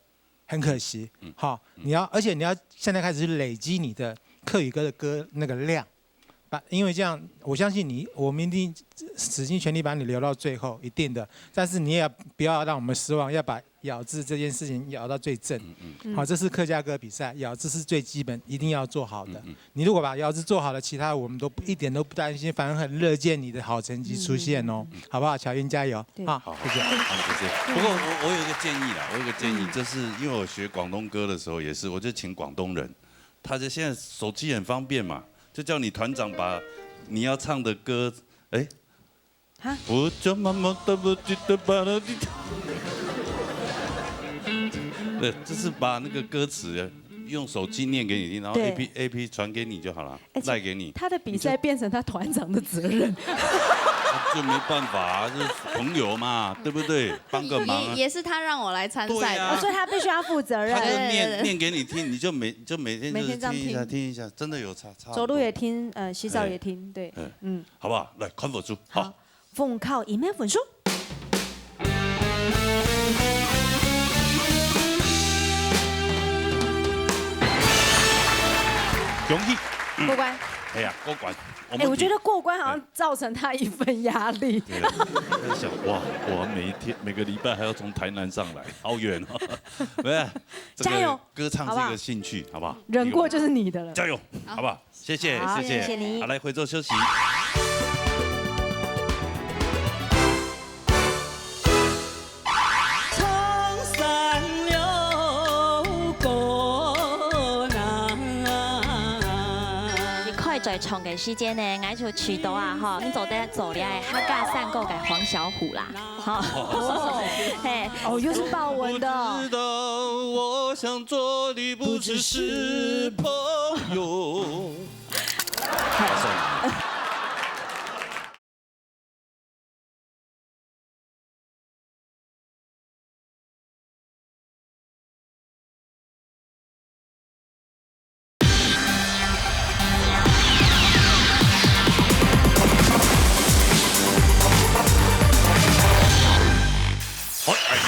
很可惜。好，而且你要现在开始去累积你的客语歌的歌那个量。因为这样，我相信我们一定使尽全力把你留到最后，一定的。但是你也不要让我们失望，要把咬字这件事情咬到最正。好，这是客家歌比赛，咬字是最基本，一定要做好的。你如果把咬字做好了，其他我们都一点都不担心，反而很乐见你的好成绩出现哦，好不好？巧云加油！好，谢谢，好，谢谢。不过我有一个建议啦，就是因为我学广东歌的时候也是，我就请广东人，他就现在手机很方便嘛。就叫你团长把你要唱的歌，我就慢慢的不记得把它，对，就是把那个歌词用手机念给你听，然后 AP 传给你就好了，赖给你。他的比赛变成他团长的责任。就没办法，是朋友嘛，对不对？帮个忙。也是他让我来参赛的，所以他必须要负责任。他就念给你听，你就每天就是听一下，真的有差。走路也听，洗澡也听，对，好不好？来看分数，好，奉靠一面分数。容易过关。哎呀，过关。我觉得过关好像造成他一份压力。对，在想哇，我每个礼拜还要从台南上来，好远哦。不是，加油！歌唱是一个兴趣，好不好？忍过就是你的了。加油，好不好？谢谢你。好，来回座休息。在唱嘅时间呢，我就去到啊哈，你走的走的客家散购给黄小虎啦，又是豹纹的。我知道，我想做的不只是朋友。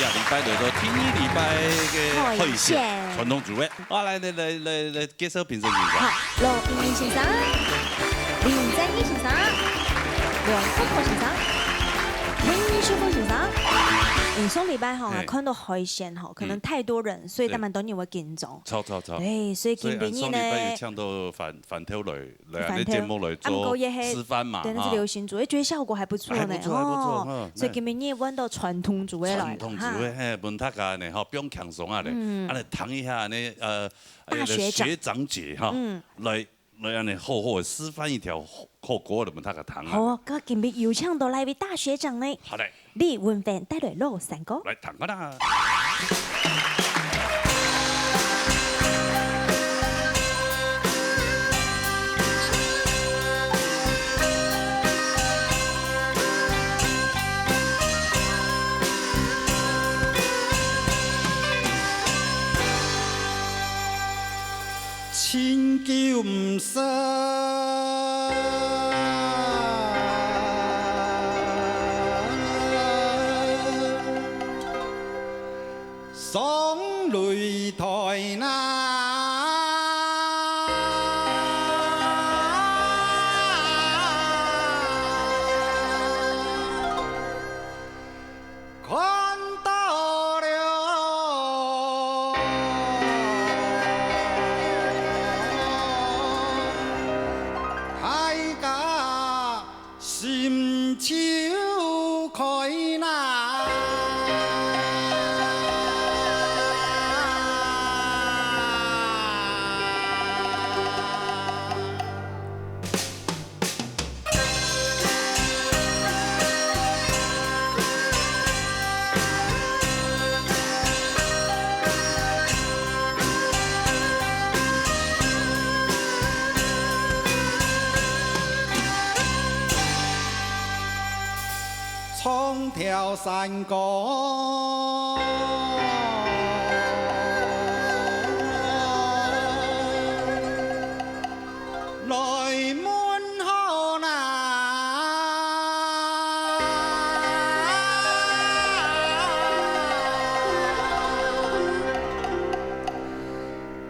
禮拜嚟到天衣禮拜嘅開線傳統組嘅，我嚟介紹評審員。好，羅英英先生、林正義先生、梁福國先生、林書福先生。上禮拜哈看到開線哈，可能太多人，所以他們都認為緊張。超。對，所以今年呢，上禮拜有唱到反跳雷，來節目來做示範嘛。對，那是流行組，覺得效果還不錯呢。還不錯。所以今年呢，揾到傳統組嘅來。傳統組嘅，問他個呢，哈，不用輕鬆啊咧，啊嚟談一下呢，大學長姐哈，來安尼好好示範一條好歌嚟問他個談啊。好啊，咁今日有請到來位大學長呢。好嘞。李文凡帶來老山歌。來談個啦。千叫唔失。上擂台那，看到了大家心潮開那。唱條山歌，來滿河那，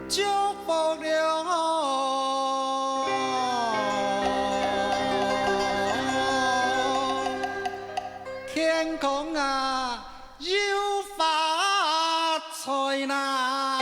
祝福了。天空啊，要發財啦！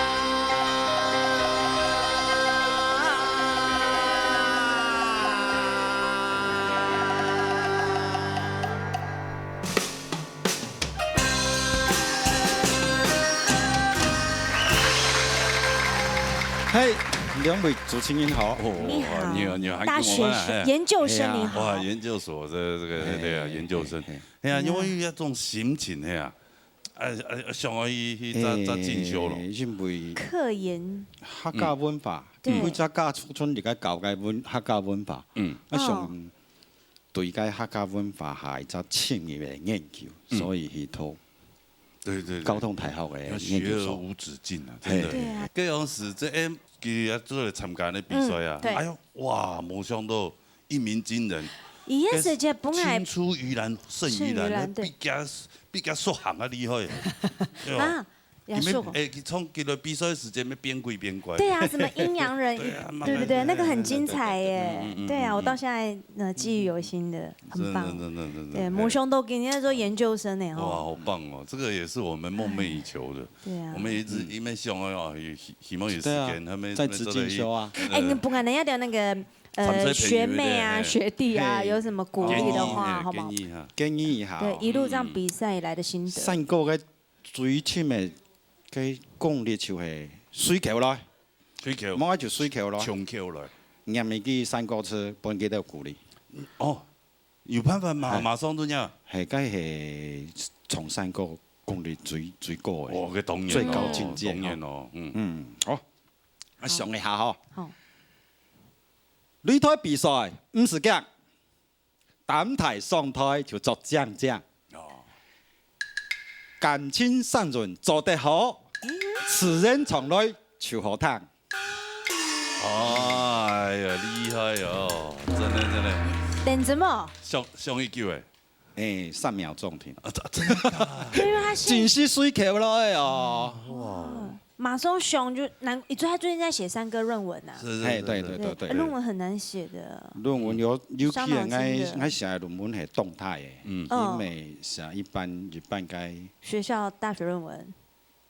嘿，兩位主持人好。你好，大學研究生你好。哇，研究所這個對啊，研究生。哎呀，因為一種心情哎呀，想要去再進修咯。因為科研客家文化，每隻家村而家教嘅客家文化，啊上对该客家文化下一只深入的研究，所以去读。对，交通大学的学而无止境啊，真的。嗰陣時即係佢做嚟參加啲比賽啊，哎呦，哇，冇想到一鳴驚人。伊個世界本來青出於藍勝於藍，比較速行啊厲害。啊，也速。從佢哋比賽時間咩邊鬼邊怪。對啊，什麼陰陽人，對對，那個很精彩耶。對啊，我到現在記憶猶新的，很棒。對，魔兄都今年做研究生呢。哇，好棒哦！這個也是我們夢寐以求的。對啊。我們一直想哦，希望有時間，他們在職進修啊。哎，你不可能要聊那個學妹啊、學弟啊，有什麼鼓勵的話，好不好？建議一下。對，一路這樣比賽以來的心得。三個嘅最深嘅嘅功力就係水球咯，水球，冇就水球咯，長球來。念咪記三個字，本幾多鼓勵。哦，有辦法馬上都樣。係，梗係從三個功力最高嘅。哦，佢當然最高境界。當然咯，好，我上一下嗬。好。擂台比賽唔是咁，擔台上台就作將將。感情三人做得好，此人從來求好湯。哎呀，厲害哦！真的。等什麼？上一句誒，3秒鐘停。真的？因為他真是水球咯，哎呀！哇！馬上上就難，他最近在寫3個論文啊。對。論文很難寫的。論文尤其我寫的論文係動態嘅，因為寫一般該學校大學論文。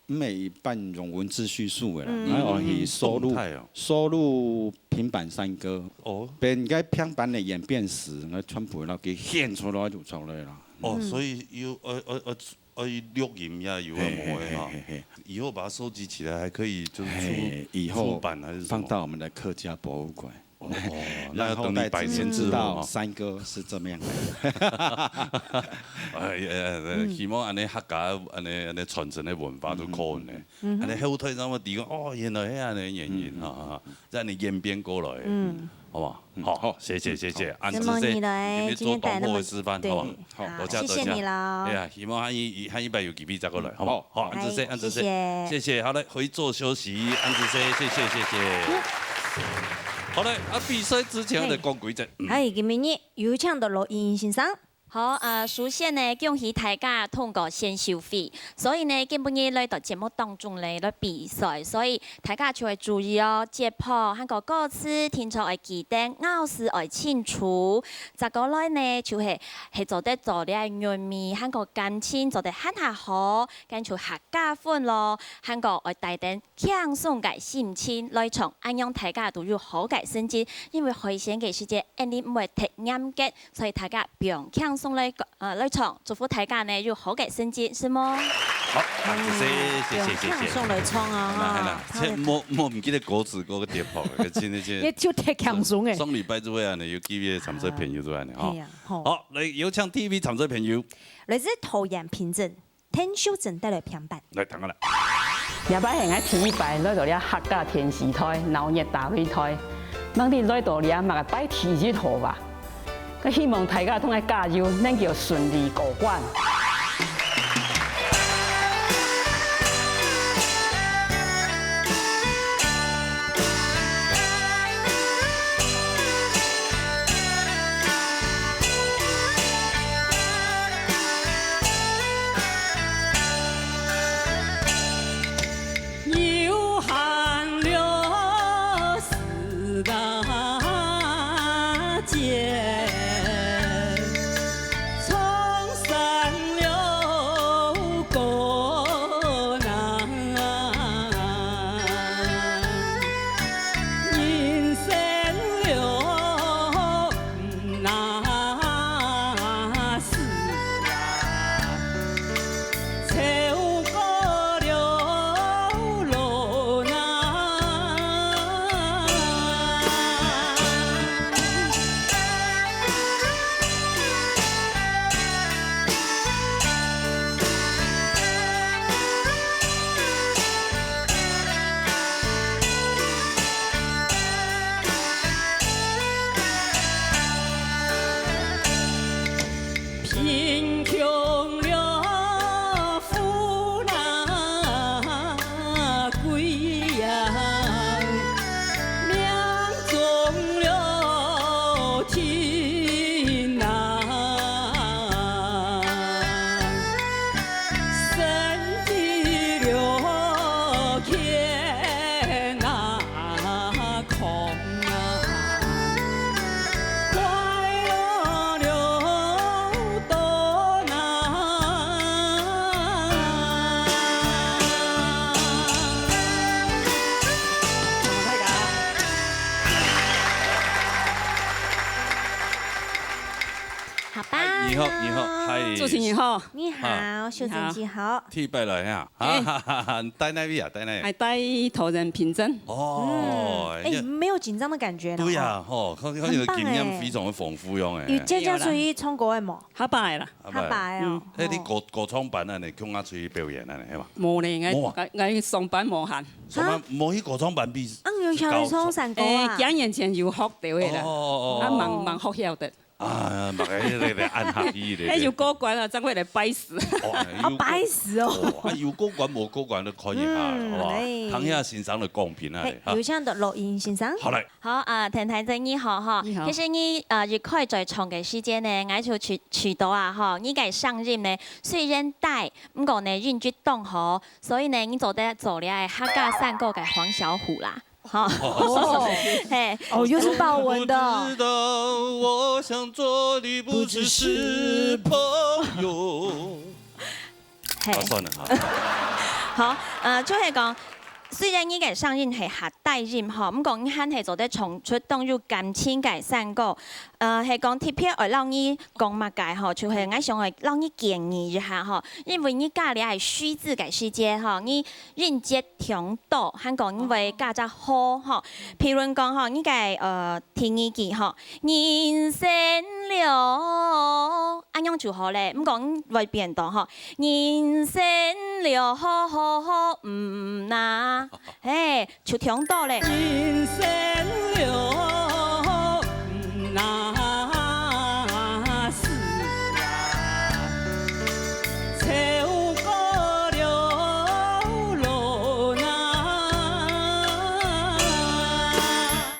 唔係一般用文字敘述嘅啦，我係收錄平板山歌，變個平板的演變史，我全部都給獻出來就出來啦。哦，所以要錄音呀，有冇哈？以後把它收集起來，還可以就是出版還是放到我們的客家博物館。哦，那等你100年知道三哥是怎麼樣的。希望安尼客家安尼傳承的文化都可能嘅，安尼後退咁嘅地方，哦，原來係安尼原因哈，即係你演變過來，好唔好？好，謝謝，安子姐，今天做廣播嘅示範，好嘛？好，多謝你啦。哎呀，希望下一拜有機會再過來，好唔好？好，安子姐，謝謝，好嘞，回座休息，安子姐，謝謝。好嘞，比賽之前我哋講規則。係，今日有請到羅英先生。好，首先呢，恭喜大家通過先收費，所以呢，今日來到節目當中嚟比賽，所以大家就要注意哦，節拍和個歌詞聽錯要記得，咬字要清楚。再過來呢，就係做得做啲韻味，和個感情做得很好，跟住客家歡咯，和個要帶點輕鬆嘅心情來唱，咁樣大家都有好嘅成績，因為開先嘅時間一定唔會太嚴格，所以大家不用輕鬆。送來唱，祝福大家呢有好嘅成績，是麼？好，謝。送來唱啊！我唔記得歌詞嗰個碟譜嘅，真係。你就太輕鬆嘅。上禮拜之後啊，有幾位參賽朋友都係呢，好，嚟有請 TV 參賽朋友。來自桃園平鎮，天秀鎮帶來平板。來，等下啦。廿擺係喺TV擺來到了客家電視台、鬧熱大擂台，當啲來到了咪擺電視台吧。我希望大家通嘅加油，能夠順利過關。你好，你好，嗨，主持人好，你好，秀珍姐好。替拜来呀，哈，带哪位啊？带哪？还带头人凭证。哦，没有紧张的感觉。对呀，吼，佢個經驗非常的豐富樣誒。要即將出去創國嘅冇？下擺啦，下擺哦。誒，你歌唱班啊，你強下出去表演啊，係嘛？冇咧，我上班無閒。上班冇去歌唱班比？要唱唱山歌啊？幾年前有學到嘅啦，忙學校的。啊，唔係你哋按下語嚟。要歌館啊，真係嚟擺死。擺死哦！要歌館冇歌館都可以下，好嘛？睇下先生嘅公平啊！有請到錄音先生。好嘞。好啊，婷婷姐你好哈。其實你越快在長嘅時間呢，我就取到啊哈，你嘅上任呢雖然大，唔過呢認真動好，所以呢你做得做了客家散歌嘅黃小虎啦。好，又是豹纹的。知道我想做的不只是朋友。算了好，就係講。雖然依個上任係下大任嗬，咁講緊係做得重出動入感情嘅散歌，係講貼片嚟讓你講乜嘅嗬，就係我想係讓你建議一下嗬，因為你家裡係虛字嘅世界嗬，你人傑聽到，香港因為家隻好嗬，譬如講嗬，你嘅聽意見嗬，人生了，咁樣就好咧，咁講為變動嗬，人生了好好好唔難。哎，就聽到咧。人生了那是走過了路啊。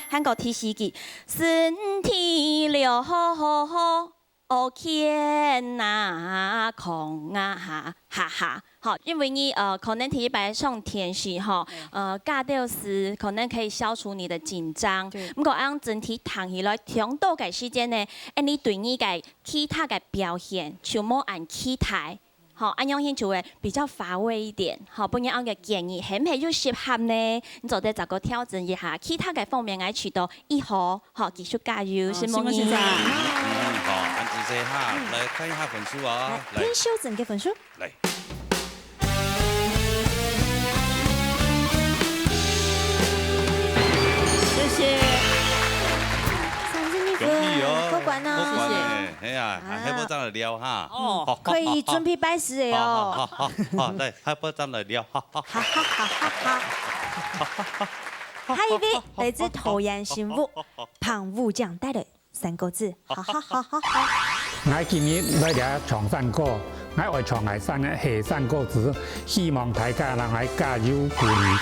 韓國提示記，身體了好好好，我天哪，空啊哈哈哈。好，因為你可能提白上天時哈，尬掉時可能可以消除你的緊張。不過按整體談起來，聽到嘅時間呢，你對你嘅其他嘅表現就冇按期待，好，按樣先就會比較乏味一點。好，不然按嘅建議係唔係要適合呢？你就得找個調整一下，其他嘅方面嚟取到以後，好繼續加油，是冇錯。好，按住這下，來看一下分數啊。來，聽修整嘅分數。嚟。恭喜哦！過關哦，謝謝。哎呀，下波站嚟聊哈。哦，可以準備擺事嘅哦。好，嚟下波站嚟聊。哈。下一位來自桃園新屋龐武將帶來3個字，哈。我今日來了唱山歌，我愛唱係3個字，希望大家能嚟加油鼓勵。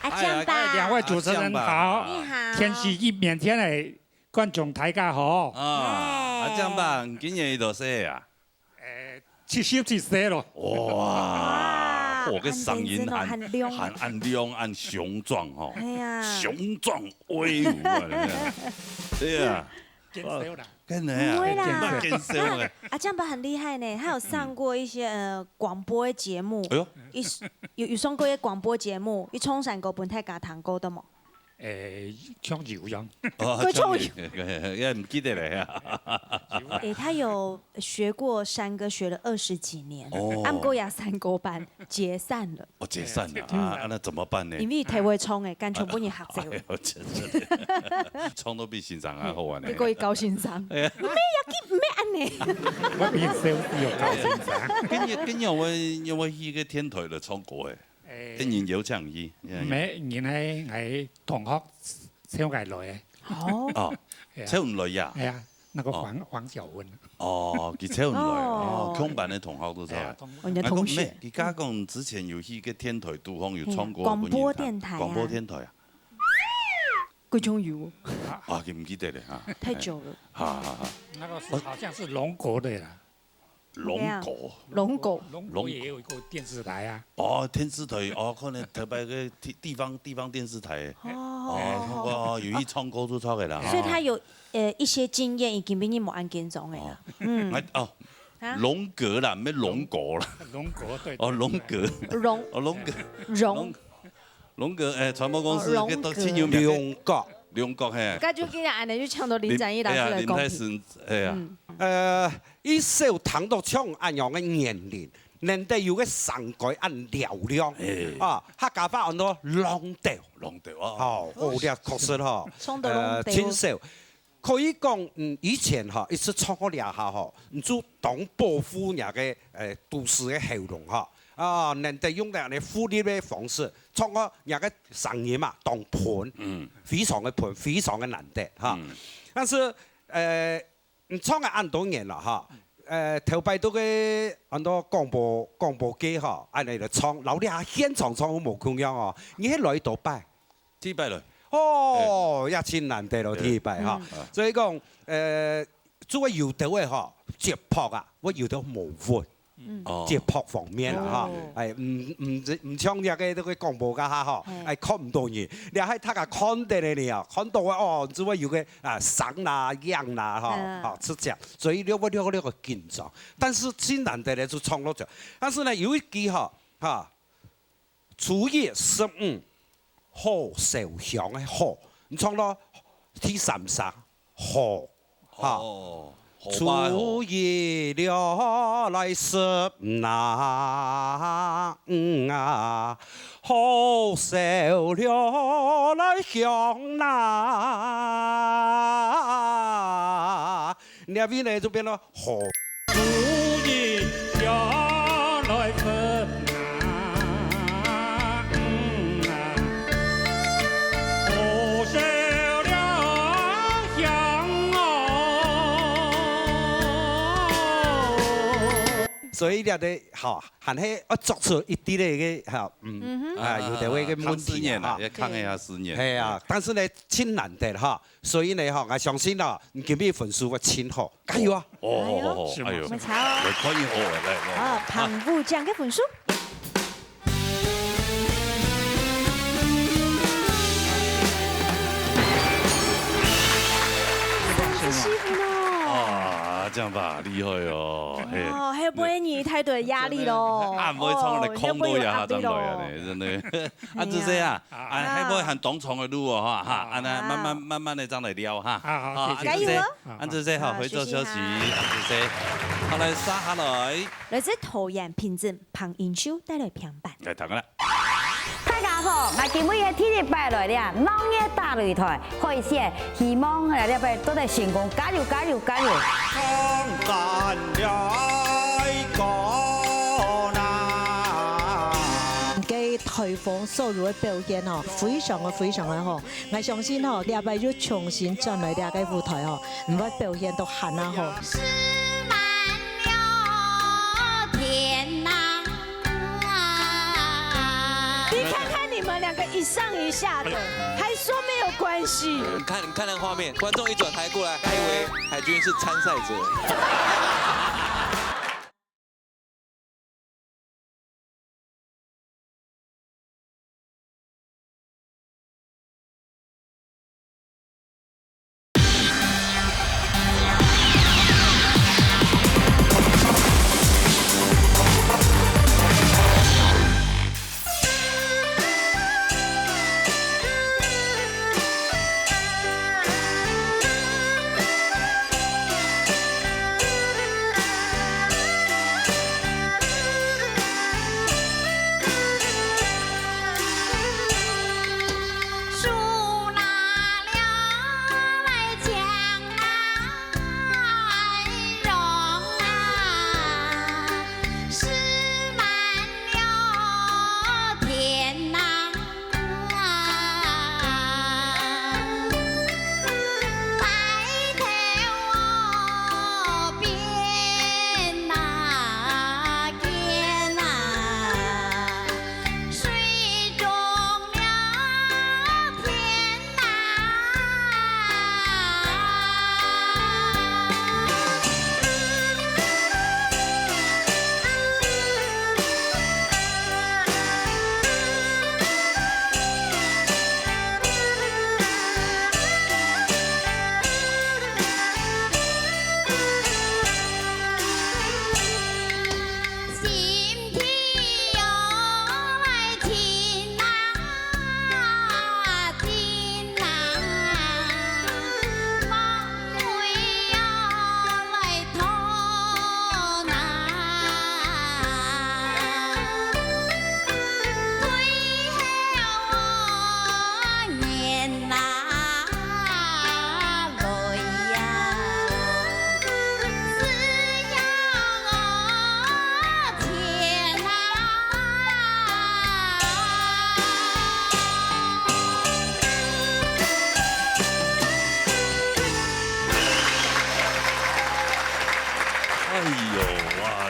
阿江吧，两位主持人好，你好，天时一缅天的观众大家好。阿江吧，今年多少啊？70咯。哇，我个声音很亮、很雄壮哦，雄壮威武啊！对啊。减少啦，真的啊，不会啦，减少了。阿江爸很厉害呢，他有上过一些广播的节目，有上过一些广播节目，伊冲上过本太家堂歌的嘛。唱油样，会唱油，也唔记得嘞啊。他有学过山歌，学了20几年，暗歌也山歌班解散了。哦，解散了啊，那怎么办呢？因为太会唱诶，干脆不你学走。唱都比欣赏还好玩呢。你可以高欣赏，咩要记咩安尼？我比小有高欣赏。今日我去個天台度唱歌誒，竟然有唱伊。咩？原來係同學超藝來嘅。哦，超唔來呀？係啊，那個黃小文。哦，佢超唔來哦，強班嘅同學都在。我的同學。佢家講之前有去個天台杜峰有唱過。廣播電台。廣播電台啊。貴種有。啊，佢唔記得咧嚇。太久了。哈。那個是好像是龍國的啦。龍國也有一個電視台啊。哦，電視台哦，可能特別個地方電視台。哦，有去唱歌都唱嘅啦。所以他有一些經驗，已經比你冇按緊種嘅啦。哦，龍閣啦，咩龍國啦？龍國對。哦，龍閣。龍閣傳播公司嘅都親有名。龍閣係。咁就今日按你去唱到林展毅老師嘅歌。係啊。伊小唐都唱按樣嘅年齡，人哋有個上改按嘹亮，啊，客家話按到浪調，哦，你確實嗬，清秀。可以講，以前嗬，一次唱我兩下嗬，唔做當保護人嘅都市嘅喉嚨嗬，啊，人哋用嘅嚟呼吸嘅方式，唱我人嘅聲音嘛，當盤，非常嘅盤，非常嘅難得嚇。但是唱嘅按多年啦嚇，頭擺到嘅按多廣播機嚇，按嚟嚟唱，留啲下現場唱好無共樣哦，你喺來度擺，T擺來，哦，一千難得咯 T 擺嚇，所以講作為搖到嘅嚇，節拍啊，我搖到無換。節拍方面啦嚇，係唔唱啲嘅都個廣播家嚇嗬，係看唔到嘢，你喺睇下看得你啊，看到哦，只會有個聲啦、樣啦嚇，是這樣，所以你個緊張，但是最難得咧就唱落咗，但是呢有一句嚇，初一15好受響嘅好，你唱到第三聲好嚇。初一了來是那好受了來響那，那邊呢就變了好。初一了來是所以你哋嚇，係喺我作出一啲嘅嚇，有啲嘅問題啊，要抗一下思念。係啊，但是呢，真難得嚇，所以呢嚇，我相信啦，你今日分數會真好，加油啊！哦，哎呦，我們查哦，可以哦，彭富將嘅分數。這樣吧，厲害哦！哦，還不會你太多壓力咯。啊，唔會唱嚟空到呀，真係啊，你真係。按住先啊，還不會很當場嘅路哦，哈，按呢慢慢地這樣嚟撩哈。好，加油啊！按住先，好，回座休息。按住先，好嚟沙下來。來自桃園平鎮彭英秋帶來平板。嚟睇啦。大家好，我今日天日拜來了，農業大擂台開始，希望大家都得成功，加油加油加油！嘅台風所有嘅表現哦，非常嘅好，我相信哦，禮拜要重新進來呢個舞台哦，唔會表現到很啊好。你们两个一上一下的，还说没有关系。你看那个画面，观众一转台过来，还以为海军是参赛者。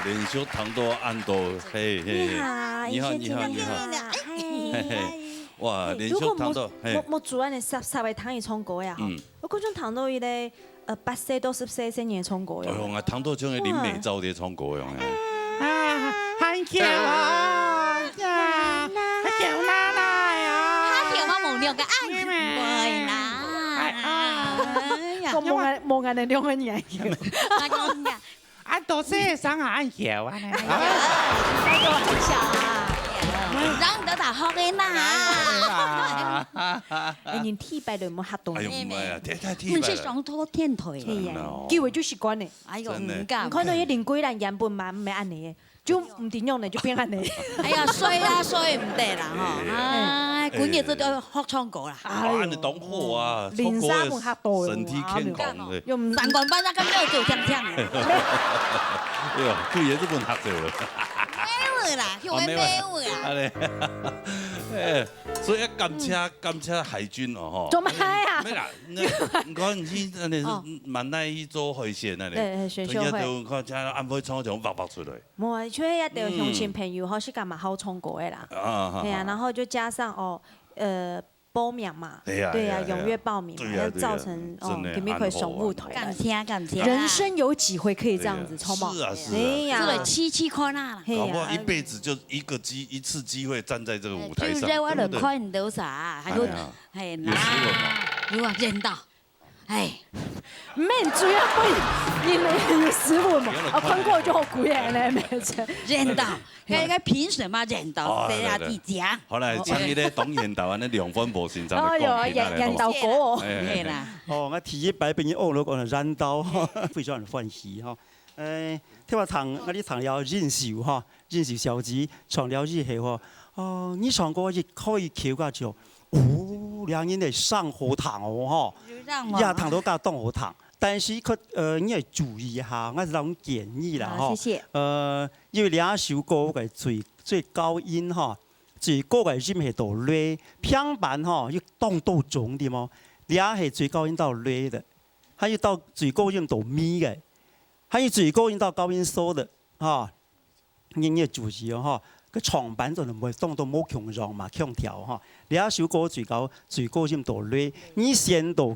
连续糖多按多，嘿嘿，你好你好你好，嘿嘿，哇，连续糖多，我煮安尼稍微糖伊葱果呀，我嗰種糖豆伊咧8歲到10歲先年葱果呀。哎呦，糖豆種嘅林美照啲葱果用嘅。啊，很巧啊，呀，巧奶奶啊，他叫我冇兩個眼會啦。我冇眼你兩個眼叫。啊，都是上眼巧啊！開個玩笑啊！讓得大學嘅啦。哎，你體擺都冇嚇到。哎呦唔係啊，太體唔是上拖天台。係啊，機會就習慣咧。哎呦，唔敢。你看到一年幾人原本嘛唔係安尼嘅，就唔點樣咧就變安尼。哎呀，衰啦衰唔得啦嗬！唉，管嘢都要學唱歌啦。哇，你懂貨啊！連衫冇嚇到。身體健康嘅。用三觀班啊，咁樣做聽聽。哎呦，佢嘢都冇嚇到啦。咩啦？叫咩咩啦？誒，所以感謝海軍哦，嗬。做咩啊？咩啦？唔講唔知，你萬奈去做海鮮啊？你。選秀會。佢看只安徽廠就爆出來。冇啊，因為一定要鄉親朋友，或是幹嘛好唱歌的啦。對啊，然後就加上報名嘛，對啊，踴躍報名嘛，要造成給你可上舞台。感謝。人生有幾回可以這樣子衝爆？是啊。這個七塊啦。搞不好一輩子就一次機會站在這個舞台上。就我就看唔到啥，還有係啦，有啊，認到。哎，唔免追啊！因為有食物嘛，看過就好貴咧，咩啫？認到，佢憑什麼認到？俾阿弟講。好啦，請你咧董賢導啊，那兩分無線站哎呦，認到果哦。係啦。哦，我第一擺俾你學咗個染到，非常歡喜哈。聽話唱，我哋唱了認秀哈，認秀小子唱了以後哈，你唱歌亦可以跳個就，兩人嚟上河堂哦哈，呀堂都加當河堂，但是佢你要注意下，我係咁建議啦哈。謝謝。因為兩首歌嘅最高音哈，最高嘅音係到雷，平板哈要當到重啲麼？兩係最高音到雷的，還有到最高音到咪嘅，還有最高音到高音嗦的哈，你要注意哦哈。個床板就唔會當到冇強壯嘛，強調哈。你一首歌最高音到累，你先到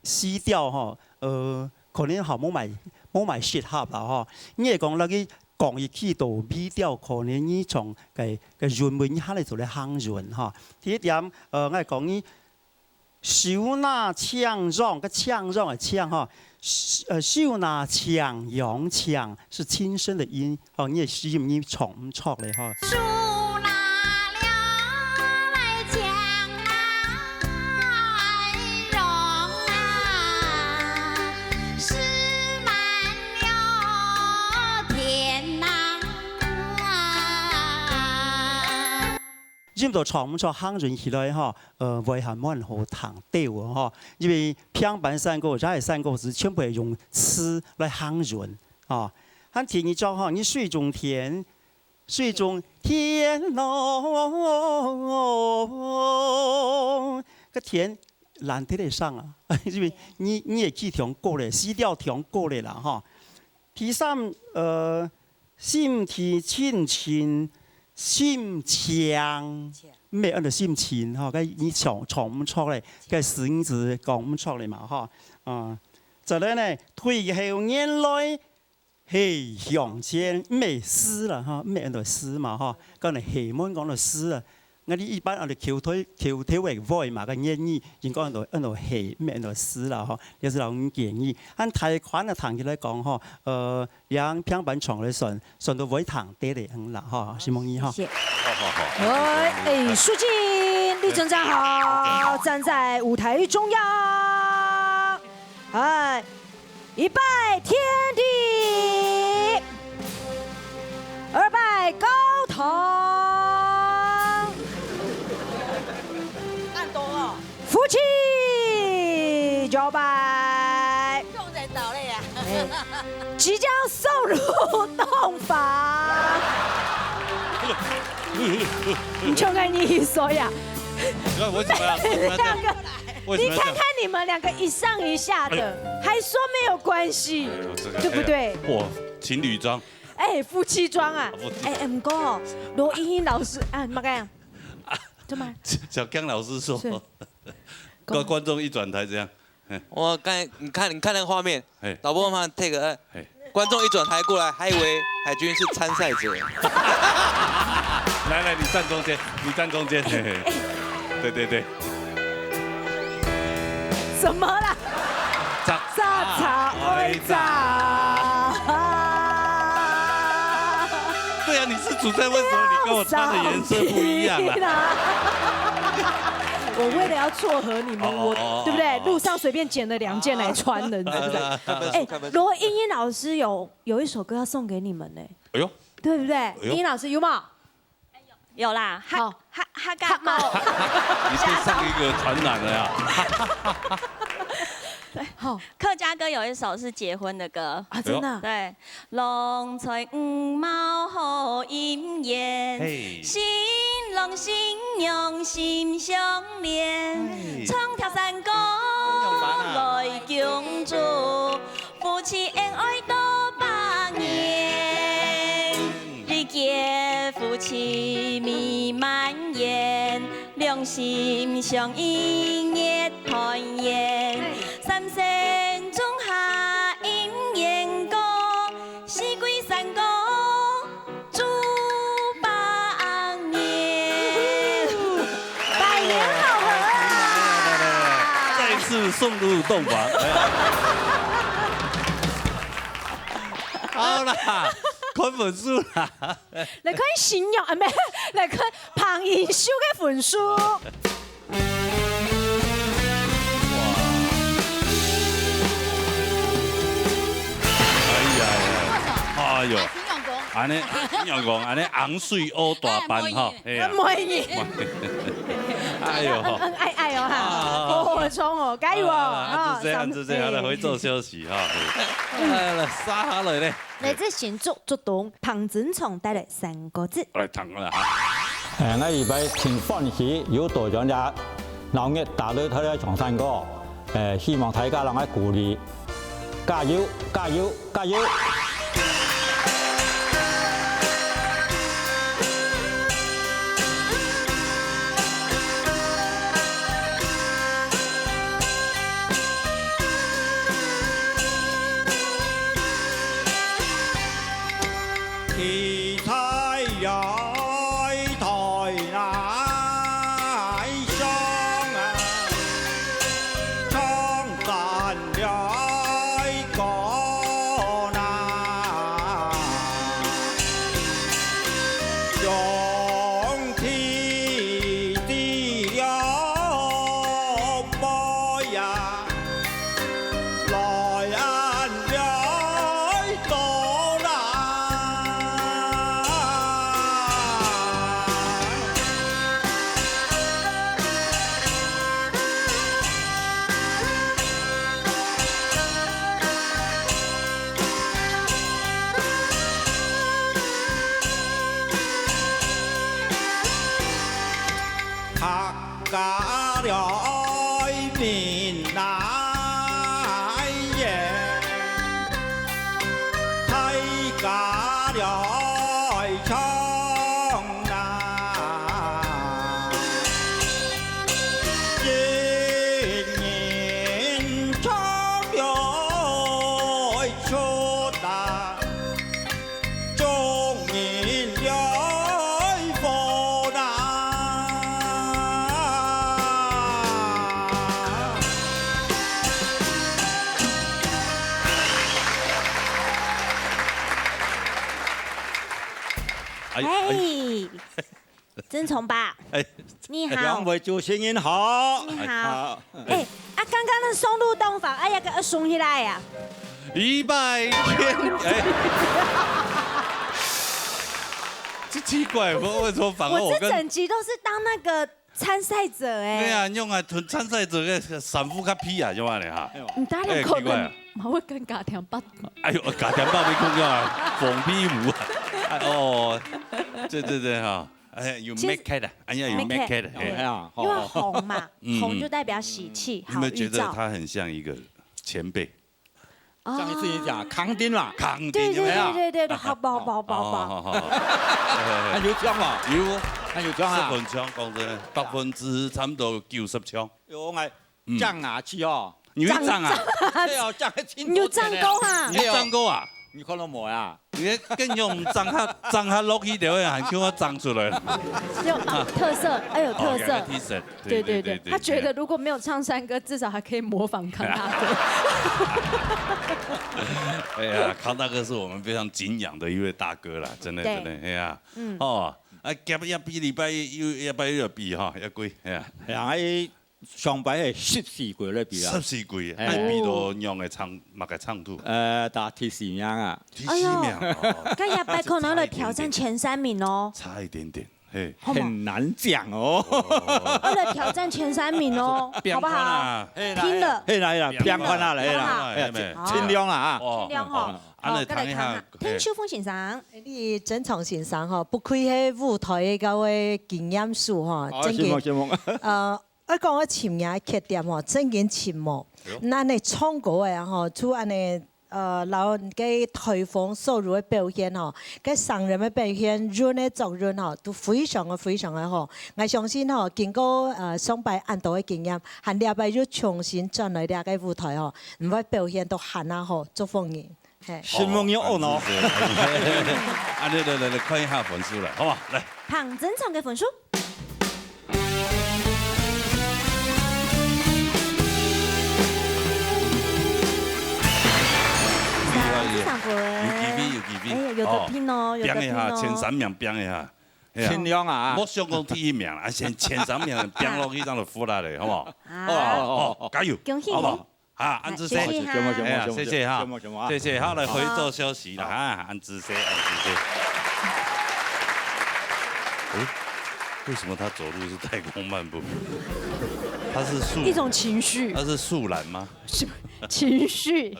死掉哈，可能哈冇埋適合啦哈。你係講那個講一氣到尾掉，可能你從個潤門一下嚟做咧夯潤哈。第一點，我係講你手拿槍讓，個槍讓係槍哈。手拿槍揚槍是輕聲的音，哦，你係使唔重唔錯嚟哈。音到重唔錯，夯潤起來哈，會係冇人好彈對喎哈，因為平板山歌、齋山歌是全部係用詞來夯潤啊。佢填一張哈，你水中天咯，個天難得嚟上啊，因為你也記條歌咧，死掉條歌咧啦哈。第三心體親情。心強，咩按照心情哈？佢你唱唔出嚟，佢聲音字講唔出嚟嘛哈？再來呢，退後眼淚係向前，咩詩啦哈？咩按照詩嘛哈？講嚟戲門講到詩啊，我哋一般按照橋腿為 voice 嘛，個演繹應該按照戲咩按照詩啦哈？有時候咁建議，按太寬嘅彈起來講哈，讓平板床嚟順到會彈得嚟啦哈，是夢怡哈。好，舒靜，立正站好，站在舞台中央，一拜天地，二拜高堂。夫妻就拜，即将送入洞房。你就跟你说呀，为什么呀？你看看你们两个一上一下的，还说没有关系，对不对？哇，情侣装。夫妻装啊！唔过罗英英老师啊，乜嘢？怎么？小江老师说。观众一转台这样，我刚才你看那个画面，导播帮 take， 观众一转台过来，还以为海军是参赛者。来，你站中间，对。什么啦？会长。对啊，你是主持人，为什么你跟我穿的颜色不一样啊？我为了要撮合你们，对不对？路上随便捡了2件来穿的，对不对？罗英英老师有一首歌要送给你们呢。哎呦，对不对？英英老师有吗？有啦。好，哈嘎猫。你先上一个传染了呀。对，好，客家歌有一首是结婚的歌啊，真的。对，龙吹五毛好姻缘，新郎新娘心相连，唱跳山歌來共祝，夫妻恩愛多百年，日結夫妻美滿言，兩心相依熱團圓。三聲中下姻緣歌，四季山歌祝百年，百年好合啊！再次送入洞房。好啦，看本書啦。嚟看形容啊，唔係嚟看彭延修嘅本書。哎呦，安尼怎讲？安尼红水乌大班哈，唔可以。哎呦，恩爱爱哦哈，火火冲哦，加油哦！就这样，好了，回做休息哈。来了，杀下来咧。嚟自新竹竹东彭振聪带来3個字。来唱啦哈。我以為挺歡喜，有多咗隻老熱打到佢哋長山歌，希望大家能夠鼓勵，加油，加油，加油！客家来闽南耶，大家来唱南，一年唱来出大，中年来福南。哎，曾崇爸，你好。两位主持人好。你好。哎，刚刚那松露洞房，哎呀，给送起来呀。100天，这奇怪，我为什么反而我我跟？这整集都是当那个参赛者哎。对啊，用啊，参赛者个sản婦較屁啊，就話嚟嚇。唔得啦，可能冇會跟家庭不。哎呦，家庭包俾公咗啊，黃皮舞啊。哦，對哈，哎，有 make it 的，哎呀，有 make it 的，哎呀，因为红嘛，红就代表喜气，好有没有觉预兆。得他很像一个前辈？上一次你讲康丁嘛，康丁对有没有？对，好，還有獎啊，有，還有獎啊， 10分槍講真的，90%差唔多90槍。有我漲牙齒哦，你會漲啊？對哦，漲得真你有漲高啊？你漲高啊？你看到冇呀？你更用漲下落去就會喊叫我漲出來了。有特色，哎有特色。 T-shirt，对，他觉得如果没有唱山歌，至少还可以模仿康大哥。哎呀，康大哥是我们非常敬仰的一位大哥啦，真的，哎呀，哦，啊，夾一比禮拜一拜又比哈，一貴，哎呀，係啊，喺上擺係14季裏邊啊，14季，係比到讓嘅唱，乜嘅唱度？打第4名啊，第4名，那亚白可能會挑戰前3名哦。差一點點，嘿，很難講哦。為了挑戰前3名哦，好不好？拼了，係啦，變翻啦，嚟啦，盡量啦啊，盡量吼。嚟睇下，聽秋風先生，你正常先生吼，不愧係舞台嘅嗰位經驗數吼，真嘅。我講我前日嘅缺點吼，真嘅前幕，那你唱歌嘅吼，做安尼老嘅台風收入嘅表現吼，嘅上人嘅表現，潤嘅作潤吼，都非常嘅好。我相信吼，經過上擺按到嘅經驗，下禮拜要重新轉來呢個舞台吼，唔會表現到很啊好，祝福你。新夢要按哦。啊，來，看一下分數啦，好嘛？來，彭真唱嘅分數。有幾分，有得拼哦，有得拼哦。前3名拼一下，盡量啊，莫想講第1名啦，前3名拼落去，當就服啦咧，好唔好？好，加油，好唔好？啊，安之星，謝謝哈，謝謝，好，來回座休息啦，啊，安之星。為什麼他走路是太空漫步？他是樹一種情緒。他是樹懶嗎？情緒。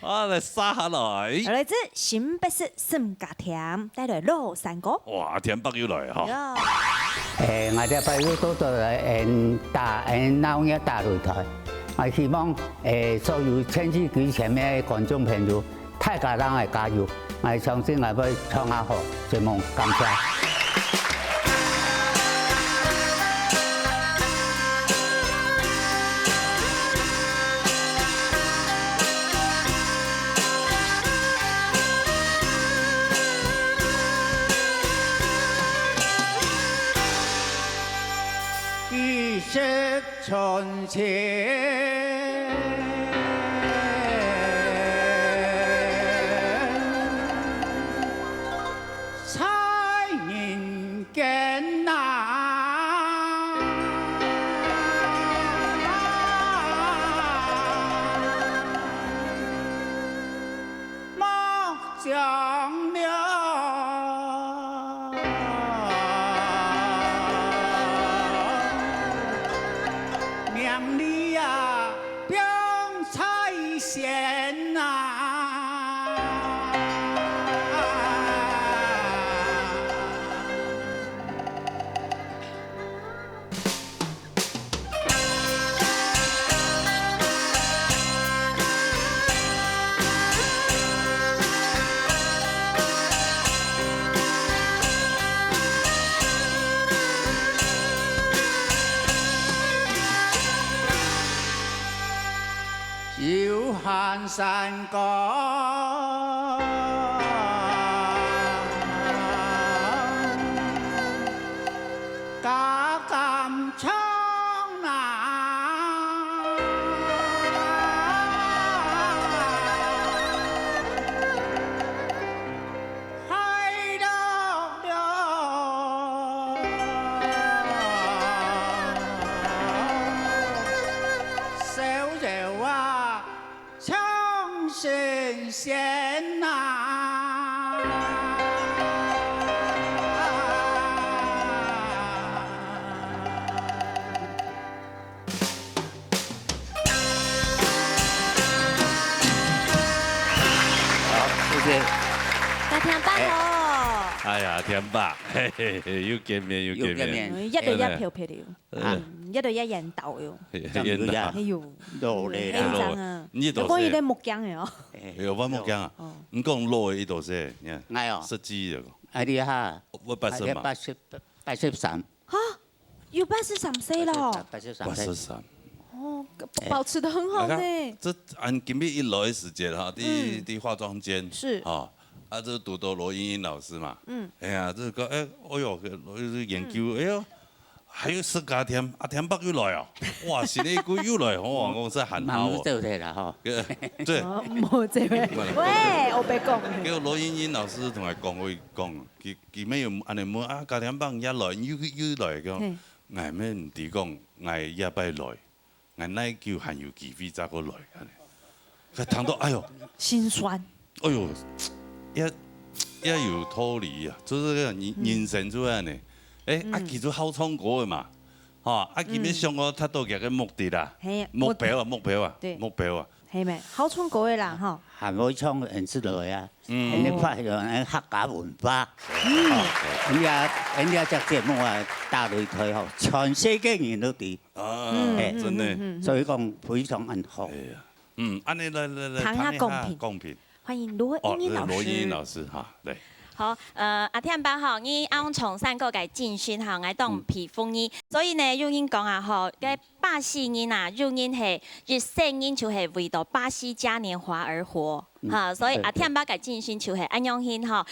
啊，來殺下來。來自新北市沈家田帶來老山歌。哇，田北又來哈。我哋拜要到到鬧熱大擂台，我希望所有千支舉前面嘅觀眾朋友，大家人嚟加油，我相信我會唱下好，希望感謝。春天，在人間啊，莫將了。寒山歌，家甘唱呐，海到了，小柔啊，唱神仙呐。大天爸哦，哎呀，天爸，嘿嘿嘿，又見面又見面，一對一漂漂了，一對一人鬥喲，哎呦，落嚟啦，緊張啊！呢度有講伊啲木匠嘅哦，有我木匠啊，唔講落嘅呢度先，你看，哎呦，設計個，哎呀哈，我80嘛83，嚇，要83歲咯83，哦，保持得很好呢。這按今日一來嘅時間哈，啲化妝間是啊，啊，這讀到羅英英老師嘛，嗯，哎呀，這個哎呦，研究，哎呦。還有10家天，阿天伯又來啊！哇，新的股又來，我講真喊好哦。做對啦吼。對。冇這位。喂，我別講。叫羅英英老師同我講，佢咩用安尼問啊？家天伯一來又來講，嗌咩唔知講，嗌一擺來，嗌乃叫還有機會再過來安尼。佢聽到哎呦，心酸。哎呦，也有道理啊，就是個人生出來呢。啊，其實好唱歌嘅嘛，嚇，啊，基本上我達到嘅個目的啦，目標啊，係咪？好唱歌嘅啦，嚇。係會唱人之類啊，你發現客家文化，人家隻節目啊，大擂台嗬，全世界人都知，真的，所以講非常好。安尼來，談下公平，歡迎羅英英老師。羅英英老師嚇，嚟。好，阿天爸吼，你啱從3個嘅進訓吼，我當皮膚呢，所以呢，有人講啊吼，嘅巴西人啊，有人係日生人就係為到巴西嘉年華而活，嚇，所以阿天爸嘅進訓就係安樣hin吼，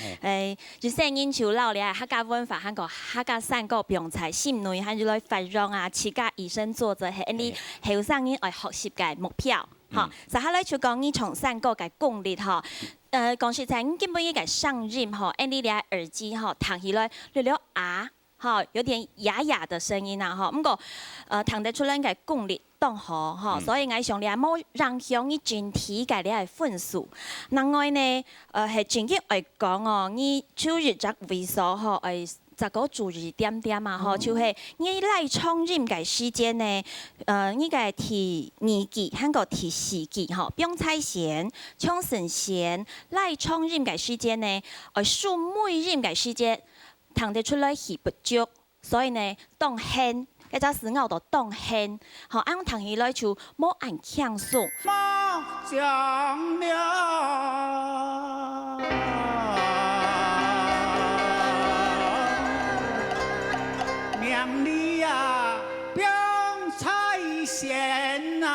日生人就老咧客家文化，韓國客家3個標材心內，韓就來發揚啊，自家以身作則係啲後生人愛學習嘅目標，嚇，就下來就講你從3個嘅功力吼。講實在，你根本應該上任吼，你哋耳機吼，聽起來略啊，吼，有點啞啞的聲音啊，吼，不過聽得出來嘅功力當好，吼，所以我想你冇讓向你整體嘅你分數。另外呢，係整體嚟講哦，你朝日則為所吼，十個注意點點啊，吼，就係你來創任嘅時間呢，你嘅提年紀，韓國提時紀，吼，不用猜弦，唱神弦，來創任嘅時間呢，數每任嘅時間，聽得出來係不足，所以呢，當輕，嗰隻時候就當輕，吼，啱聽起來就冇按強數。莫將了。娘你呀，表彩仙呐！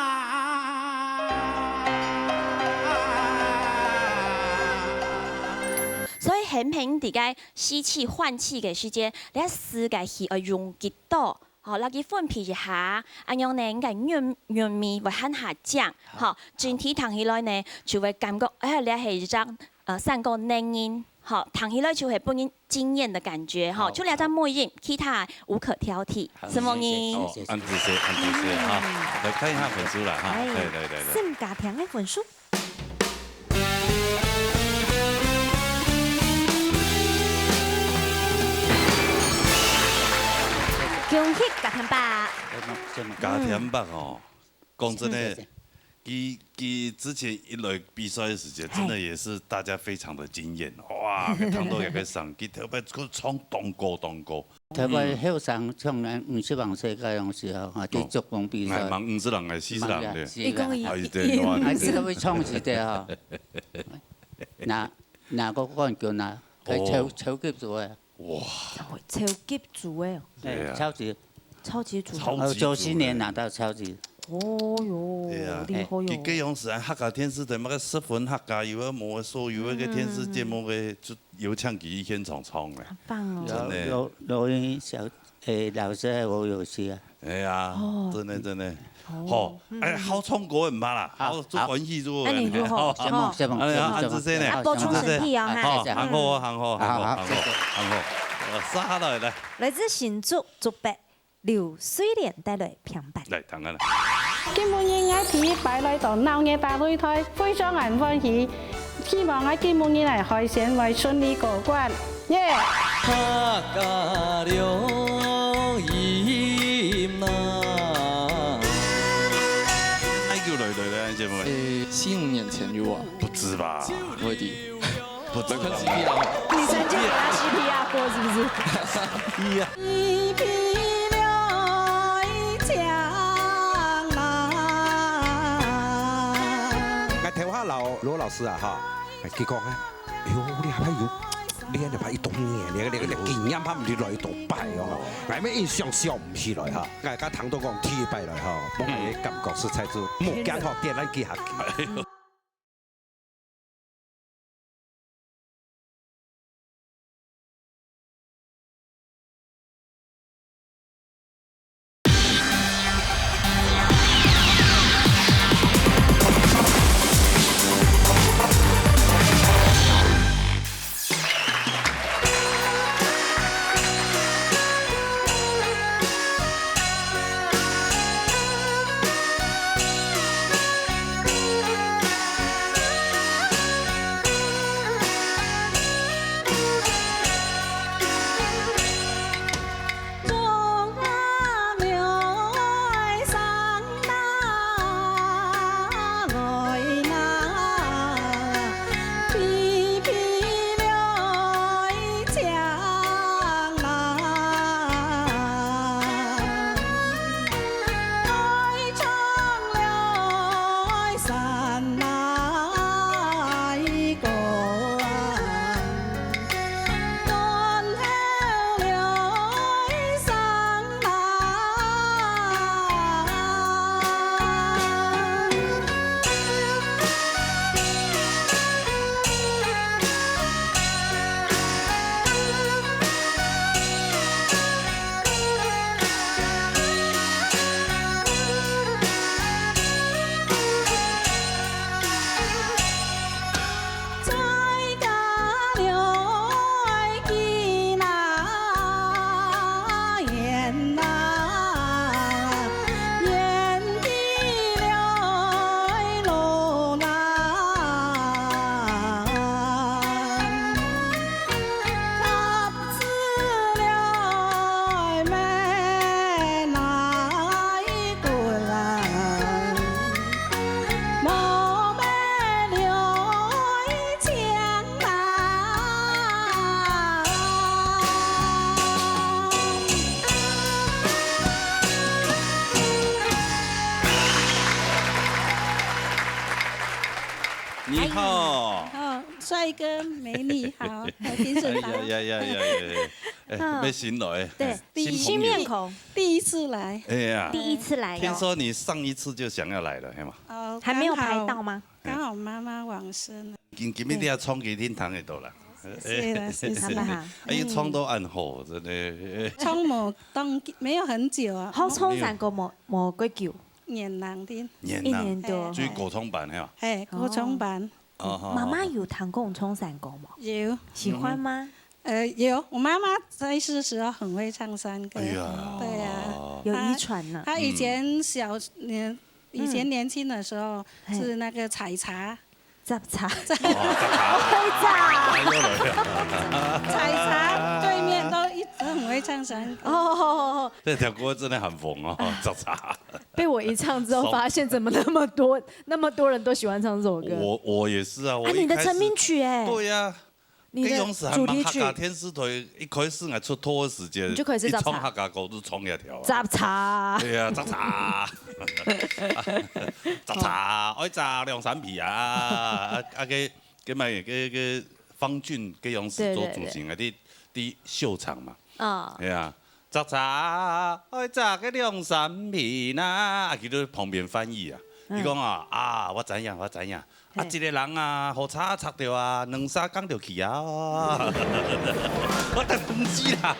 所以輕輕地個吸氣換氣嘅時間，你一試嘅氣要用幾多？好，攞佢分皮一下，咁樣呢，應該韻味會向下降。好，整體聽起來呢，就會感覺你係一張3個嫩音。好，聽起來就係本人驚豔的感覺，哈，就2張默音，其他無可挑剔。什麼呢？按姿勢哈，來看一下分數啦，哈，對。先家庭嘅分數。恭喜家庭爸！家庭爸哦，講真的。佢之前一來比賽嘅時間，真的也是大家非常的驚豔，哇！佢聽到一個上，佢特別佢唱當歌。特別後生唱50萬世界嗰時候，啊啲足球比賽。問50人係40人嘅。一共佢都會唱時嘅嗬。嗱個冠軍啊，係超級組嘅。哇！超級組嘅。係超級。超級組。90年拿到超級。哦哟，厉害哟！佢基隆時客家天師隊，乜個十分客家有冇所有嘅天師節目嘅，就有唱佢現場唱嘅。棒哦！有小老師我有去啊。哎呀，真的。好，哎，好唱歌唔怕啦，好做歡喜做。那你如何？安子先呢？播出神屁啊！好，行好，沙來。來自新竹竹北劉水蓮帶來平板。嚟，等下啦。今本日我第一擺來到鬧熱大擂台，非常歡喜，希望我今本日嚟開線會順利過關，耶！客家良音呐。節目4-5年前有啊？不知吧？我的，不知看 CPR。你曾經給他 CPR 過是不是？係啊。我聽下羅老師啊哈，佢講咧，哎呦，你係咪有？你係咪一棟嘢？你經驗拍唔嚟到擺哦，我咩印象想唔起來哈。我家聽到講天擺來哈，我係感覺是在做木匠學點咱記下。你好，帥哥美女好，評審好。沒新來，對，新面孔，第一次來。哎呀，第一次來。聽說你上一次就想要來了，係嘛？哦，還沒有排到嗎？剛好媽媽往生了。今日你要創幾天堂嘅到啦？是的，是的。哎呀，創到暗號真係。創冇當沒有很久啊。好創成個冇幾久。年lang添，1年多，最高中班係嘛？係高中班。媽媽有彈過衝山歌嗎？有。喜歡嗎？有，我媽媽在世時候很會唱山歌。對呀。有遺傳呢。她以前以前年輕的時候是那個採茶。摘茶。採茶對面都一直很會唱山歌。哦。這條歌真的很瘋哦，摘茶。被我一唱之後，發現怎麼那麼多人都喜歡唱這首歌。我也是啊，你的成名曲哎。對呀。你的主題曲。客家天師隊一開始係出拖嘅時間，你就可以是摘茶。一唱客家歌都唱一條。摘茶。對啊，摘茶。摘茶，愛摘涼山皮啊！方俊基勇士做主持嗰啲秀場嘛。係啊。早茶，爱早个两三片啊，佢都旁边翻译啊。伊讲啊，我知影，我知影。啊，一个人啊，好差插着啊，2、3工就去啊。我等不知啦。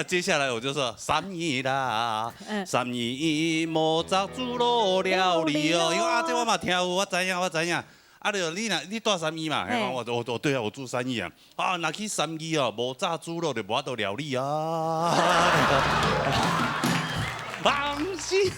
接下来我就说3二啦，3二莫早煮落料理哦。因为这我嘛听有，我知影，我知影。就你住3二嘛？我对啊，我住3二啊。若去3二哦，无炸猪肉就无法度料理啊。不是。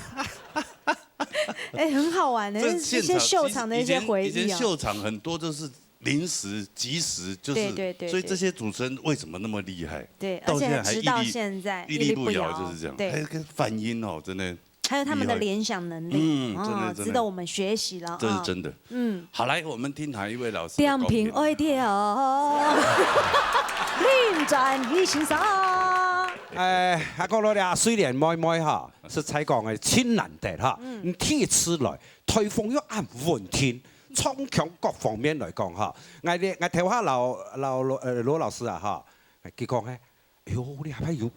很好玩的，一些秀场的一些回忆以前秀场很多都是临时、即时，就是，所以这些主持人为什么那么厉害？对，而且直到现在屹立不摇，就是这样。对，还有个反应哦，真的。还有他们的联想能力，真的值得我们学习了。这是真的。好，来，我们听哪一位老师？两瓶爱调，另展一欣赏。講到咧，雖然妹妹哈是才講嘅千難得哈，天之來台風要按穩天，衝強各方面來講哈，我睇下羅老師啊哈，佢講咧，喲你係咪要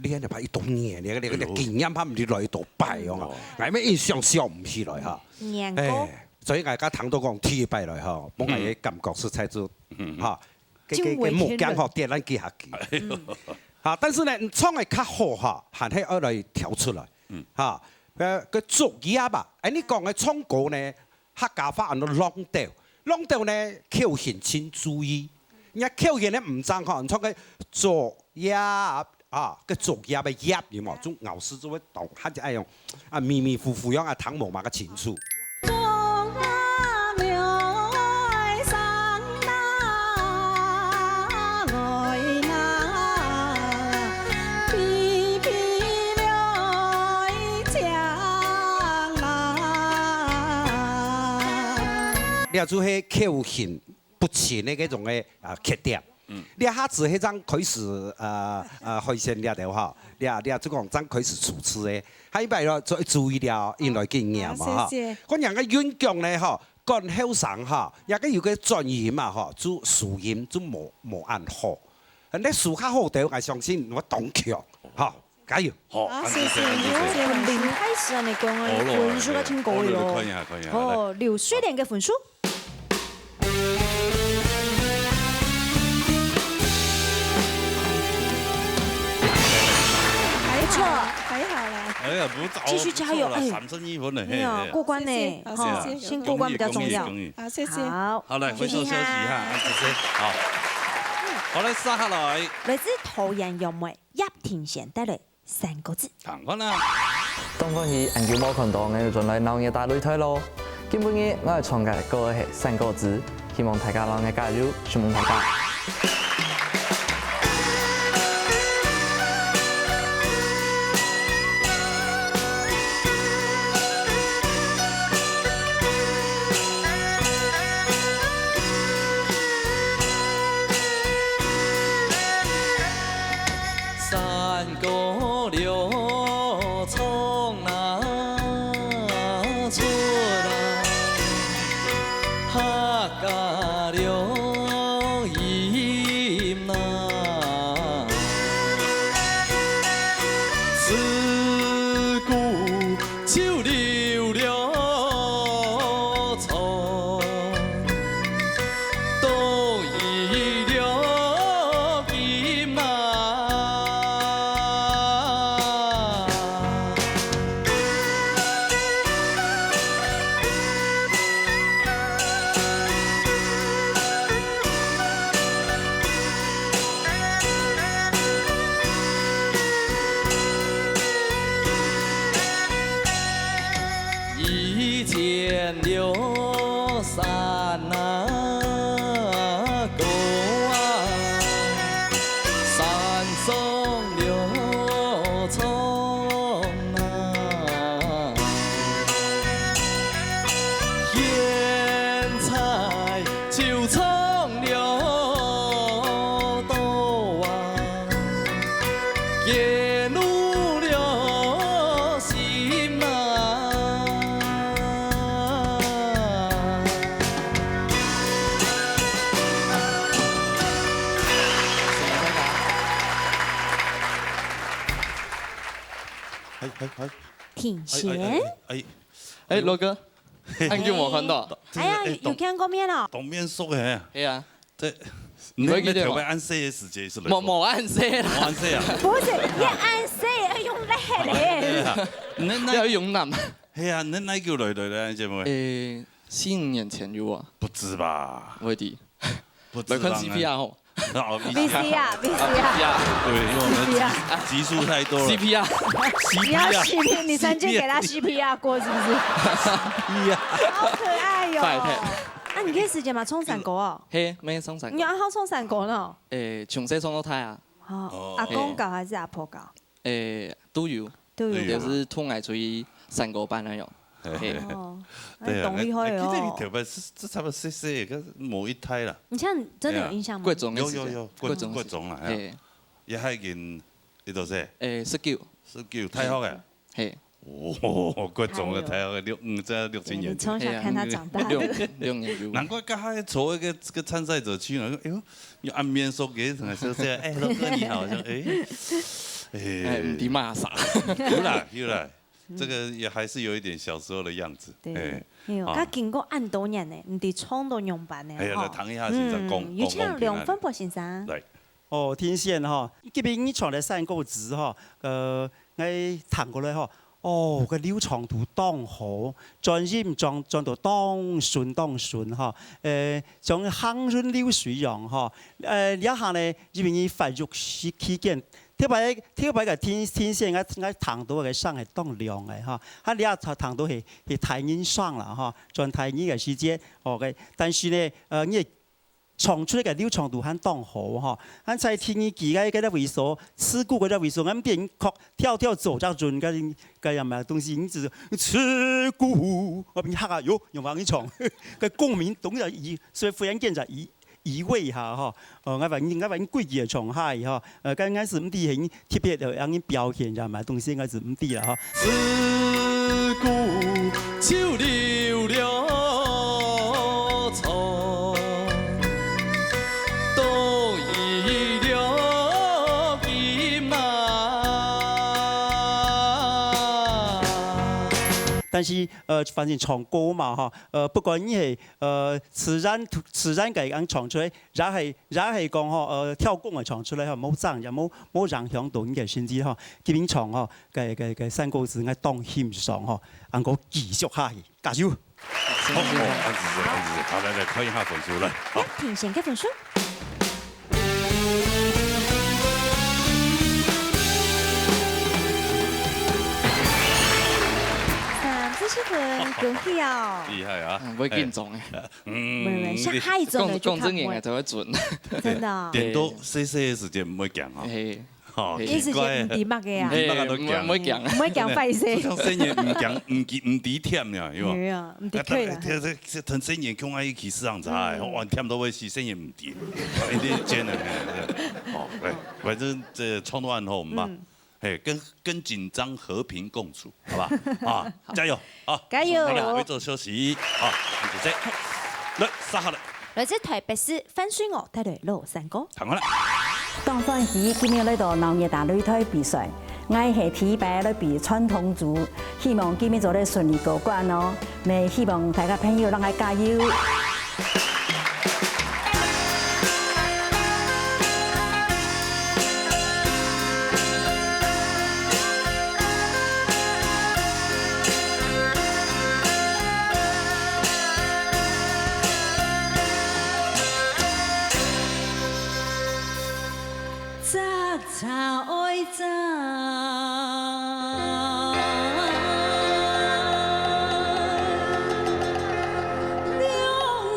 練就拍一棟嘢，你個經驗拍唔知來到敗啊，我咩印象想唔起來哈。年歌。所以我而家聽到講天敗來哈，幫我嘅感覺是才做哈，嘅木匠學點咱記下記。但是呢，創嘅較好哈，還係要來調出來。個作業吧，你講嘅創歌呢，客家話按到浪調呢，口型請注意。人家口型呢唔正哈，創嘅作業個作業嘅業有冇？種牛絲做會動，佢就係用迷迷糊糊樣聽無嘛個清楚。了做迄口型不清的嗰種嘅缺點，你下次迄張開始開先了掉哈，你即講張開始主持嘅，喺邊咯再注意了原來經驗嘛哈。嗰人嘅演講咧哈，講後生哈，也個有個專業嘛哈，做樹音做無按好，你樹較好掉，我相信我懂橋哈。加油！好，謝謝你，從零開始啊，你講啊，分數都挺高嘅咯。哦，劉水蓮嘅分數。不錯，還好啦。哎呀，不早，繼續加油，3勝1分呢，過關呢，哈，先過關比較重要。好，謝謝。好，來回收休息哈，謝謝。好，好來殺下來。來自桃園楊梅葉庭賢帶來3個字。講翻啦。當然係研究冇看到，我要進來鬧嘢大擂台咯。基本嘅我係創嘅歌係3個字，希望大家鬧嘢加油，希望大家。客家了，伊挺咸。哎，罗哥，你叫我看到。哎呀，有看过面咯？当面说嘅。係啊。即你特別按 C 嘅時間是冇按 C 啦。冇按 C 啊？不是，要按 C 要用力咧。你要用難。係啊，你哪叫來咧，姐妹？4、5年前有啊。不知吧？我的。不知。來看 CPR 吼。VCR，對，因為我們集數太多了。CPR，你要 CPR，你曾經給他 CPR 過是不是？好可愛喲！啊，你可以時間嘛衝散果哦。嘿，咩衝散果？你愛好衝散果呢？從細衝到大啊。哦，阿公教還是阿婆教？都有。都有。就是通愛出去散果班那種。哦，懂厲害哦。其實你條白這差不多細細個某一胎啦。你像真的有印象嗎？貴種有貴種啦，係。一係件呢度先。19太好嘅。係。哦，貴種嘅太好嘅6,000元。從小看他長大。6年有。難怪剛才坐一個參賽者去了，哎呦，有安面說給什麼說這樣，哎，老哥你好，唔知罵啥。有啦。這個也還是有一點小時候的樣子。對，佢經過咁多年呢，唔係衝到用版呢。係啊，嚟談一下先生講。有請梁芬博先生。嚟。哦，天線哈，這邊你唱的三個字哈，我彈過來哈，哦，個流暢度當好，轉音轉到當順哈，像行雲流水樣哈，一下呢，這邊你發育期間。特別個天線我彈到嘅聲係當亮嘅嚇，佢你一彈到係太音爽啦嚇，轉太音嘅時間，OK，但是呢，你唱出嚟嘅流暢度很當好嚇，喺聽你記嘅嗰啲位數，持股嗰啲位數，咁變確跳走就轉嗰樣咩東西，你就持股，我變黑啊喲，用翻你唱，個共鳴懂就所以忽然間就移位下哈，我揾貴嘅唱下哈，剛開始唔啲係特別就讓你表現就係東西，我就唔啲啦哈。自古就流了長，都已了金啊。但是反正唱歌嘛哈，不管你係自然嘅咁唱出嚟，也係講嗬跳工嘅唱出嚟，冇爭又冇影響到你嘅先至嗬，基本唱嗬嘅三個字我當欣賞嗬，能夠繼續下去，加油！好，好，來看一下分數啦。好，挺先嘅分數。37分，恭喜啊！厲害啊！唔會緊張嘅。像海中的就看不才會準。真的。點到細細嘅時間唔會講啊。呢時間唔啲乜嘅啊？唔會講。唔會講費事。像聲音唔講唔啲甜呀，係嘛？係啊，唔啲甜啊。同聲音講喺起市場查，哇，甜到會死，聲音唔啲，一啲尖嘅。哦，反正這創作完後嘛。跟緊張和平共處，好吧？啊，加油！啊，加油！好了，會做休息。啊，就這，來，殺下來。來自台北市翻水樂帶來老山歌。彈過來。當歡喜今日來到農業大擂台比賽，我係第一擺來比傳統組，希望今日做得順利過關哦。你希望大家朋友讓我加油。流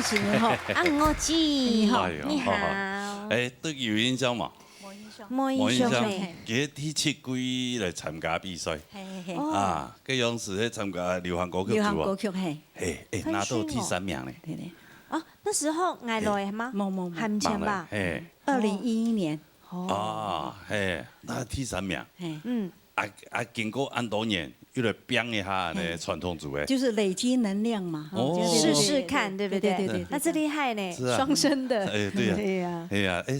主持人哈，我记，你好，你好，哎，都有印象嘛？冇印象诶。佢第七季嚟參加比賽，啊，佢當時咧參加流行歌曲流行歌曲拿到第3名咧。哦，那時候挨來嗎？冇，還唔前吧？2011年。哦，那第3名。經過咁多年，又來變一下呢傳統組誒。就是累積能量嘛，試試看，對不對？對，那這厲害呢，雙生的。對呀，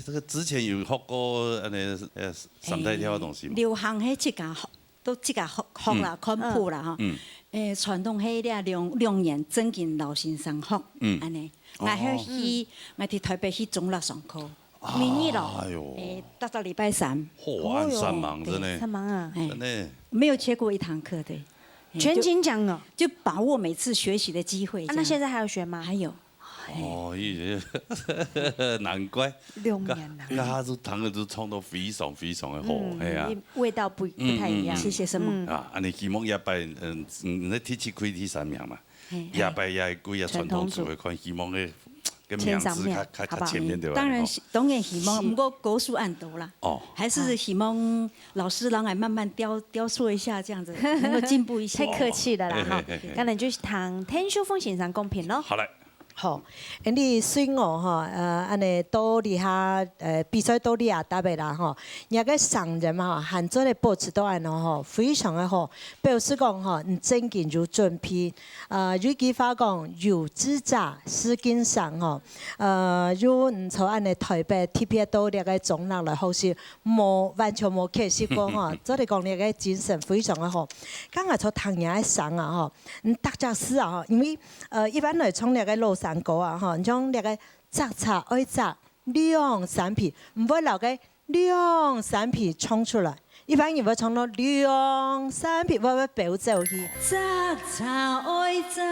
這個之前有學過三大跳嘅東西嗎？流行係即個都即個學啦，康普啦嚇。傳統係咧兩年增進老先生學，安尼。我喺台北去中樂上課。明日咯，到禮拜3。哇，3忙真的。3忙啊，真的。沒有缺過一堂課的，全勤獎哦，就把握每次學習的機會。那現在還有學嗎？還有。哦，難怪。6年啦。他都彈的都唱到非常的好，係啊。味道不太一樣。謝謝什麼？啊，你希望一擺你第7季第3名嘛？一擺也貴啊，傳統組嘅看希望嘅。前3名，好不好？當然希望，不過個數按多啦。哦，還是希望老師讓我慢慢雕塑一下，這樣子能夠進步一些。太客氣了啦哈，咁你就同天秀鳳先生公平咯。好嘞。好，你雖我哈，安尼到底下比賽到底下搭配啦哈，人家上人嘛，喊做的保持到安咯哈，非常的好。表示講哈，你真見如準備，有句話講有資質是經上哈，如唔從安尼台北 TPA 到你個總人來好似冇完全冇缺失過哈，做嚟講你個精神非常的好。剛才從唐人上啊哈，大家是啊，因為一般來從你個路上。歌啊，吼，像那個摘茶愛摘兩三片，唔會留個兩三片衝出來。一般如果衝到兩三片，我會表走去。摘茶愛摘。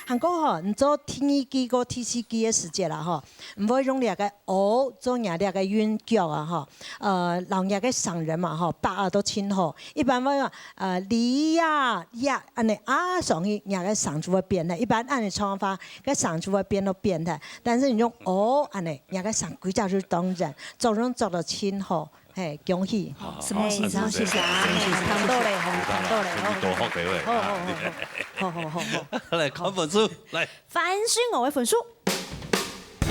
韓國吼，唔做第2季個第4季嘅時節啦吼，唔會用兩個學做兩個韻腳啊吼，讓兩個上人嘛吼，把握都清楚。一般會講你呀呀，安尼啊上去兩個上就會變態。一般按你唱法，個上就會變到變態。但是你用安尼兩個上規則就當然，做人做得清楚。嘿，恭喜！什麼先生？謝謝，談到嚟，談到嚟，多學幾位。好。嚟講分數，嚟。范書我嘅分數。什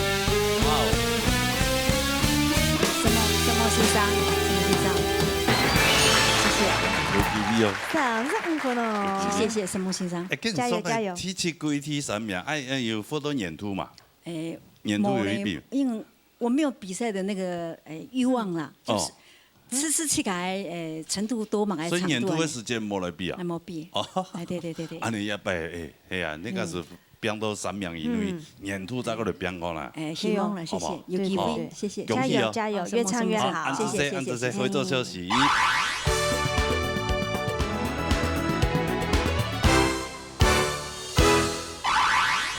麼先生？謝謝。35分哦。謝謝什麼先生？加油加油！第7季第3名，有好多演出嘛？演出有一比。因為我沒有比賽的那個慾望啦，就是次起來程度多嘛，還是長度。所以演出的時間冇來比啊？冇比。哦，對。啊，你一擺係啊，那個是變到3名以內，演出再過來變過啦。希望了，謝謝，有機會，謝謝，加油加油，越唱越好，謝謝。回做休息。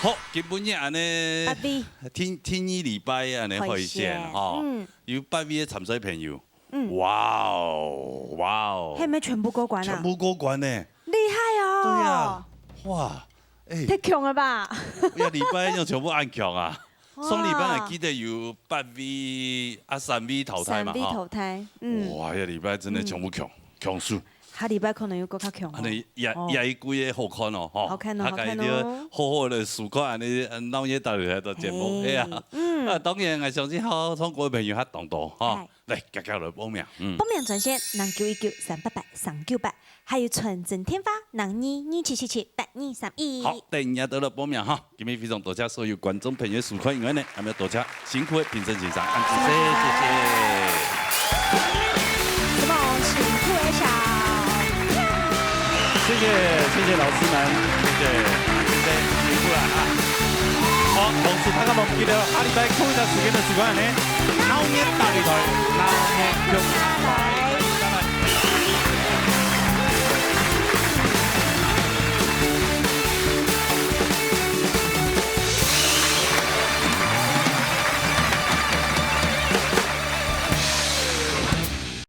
好，基本日安尼，天一禮拜安尼會線吼，有8位參賽朋友，哇哦，係咪全部過關啊？全部過關呢，厲害哦！對啊，哇，太強了吧！一禮拜要全部按強啊，上禮拜我記得有8位3位淘汰嘛， 3位淘汰，哇，一禮拜真係全部強數。下禮拜可能要更加強。你廿幾個好看哦，好看哦，好看哦。好好的數看你鬧嘢帶嚟個節目，哎呀，當然我相信好唱歌嘅朋友較多哈，嚟加加來報名。報名專線0919383988，還有純正天花0227778231。好，第2日到了報名哈，今日非常多謝所有觀眾朋友收看以外呢，還要多謝辛苦嘅評審先生，謝謝。謝謝老師們，謝謝辛苦啦啊！好，同時大家忘記了下禮拜同一時間的時間呢，鬧熱大擂台，鬧熱中。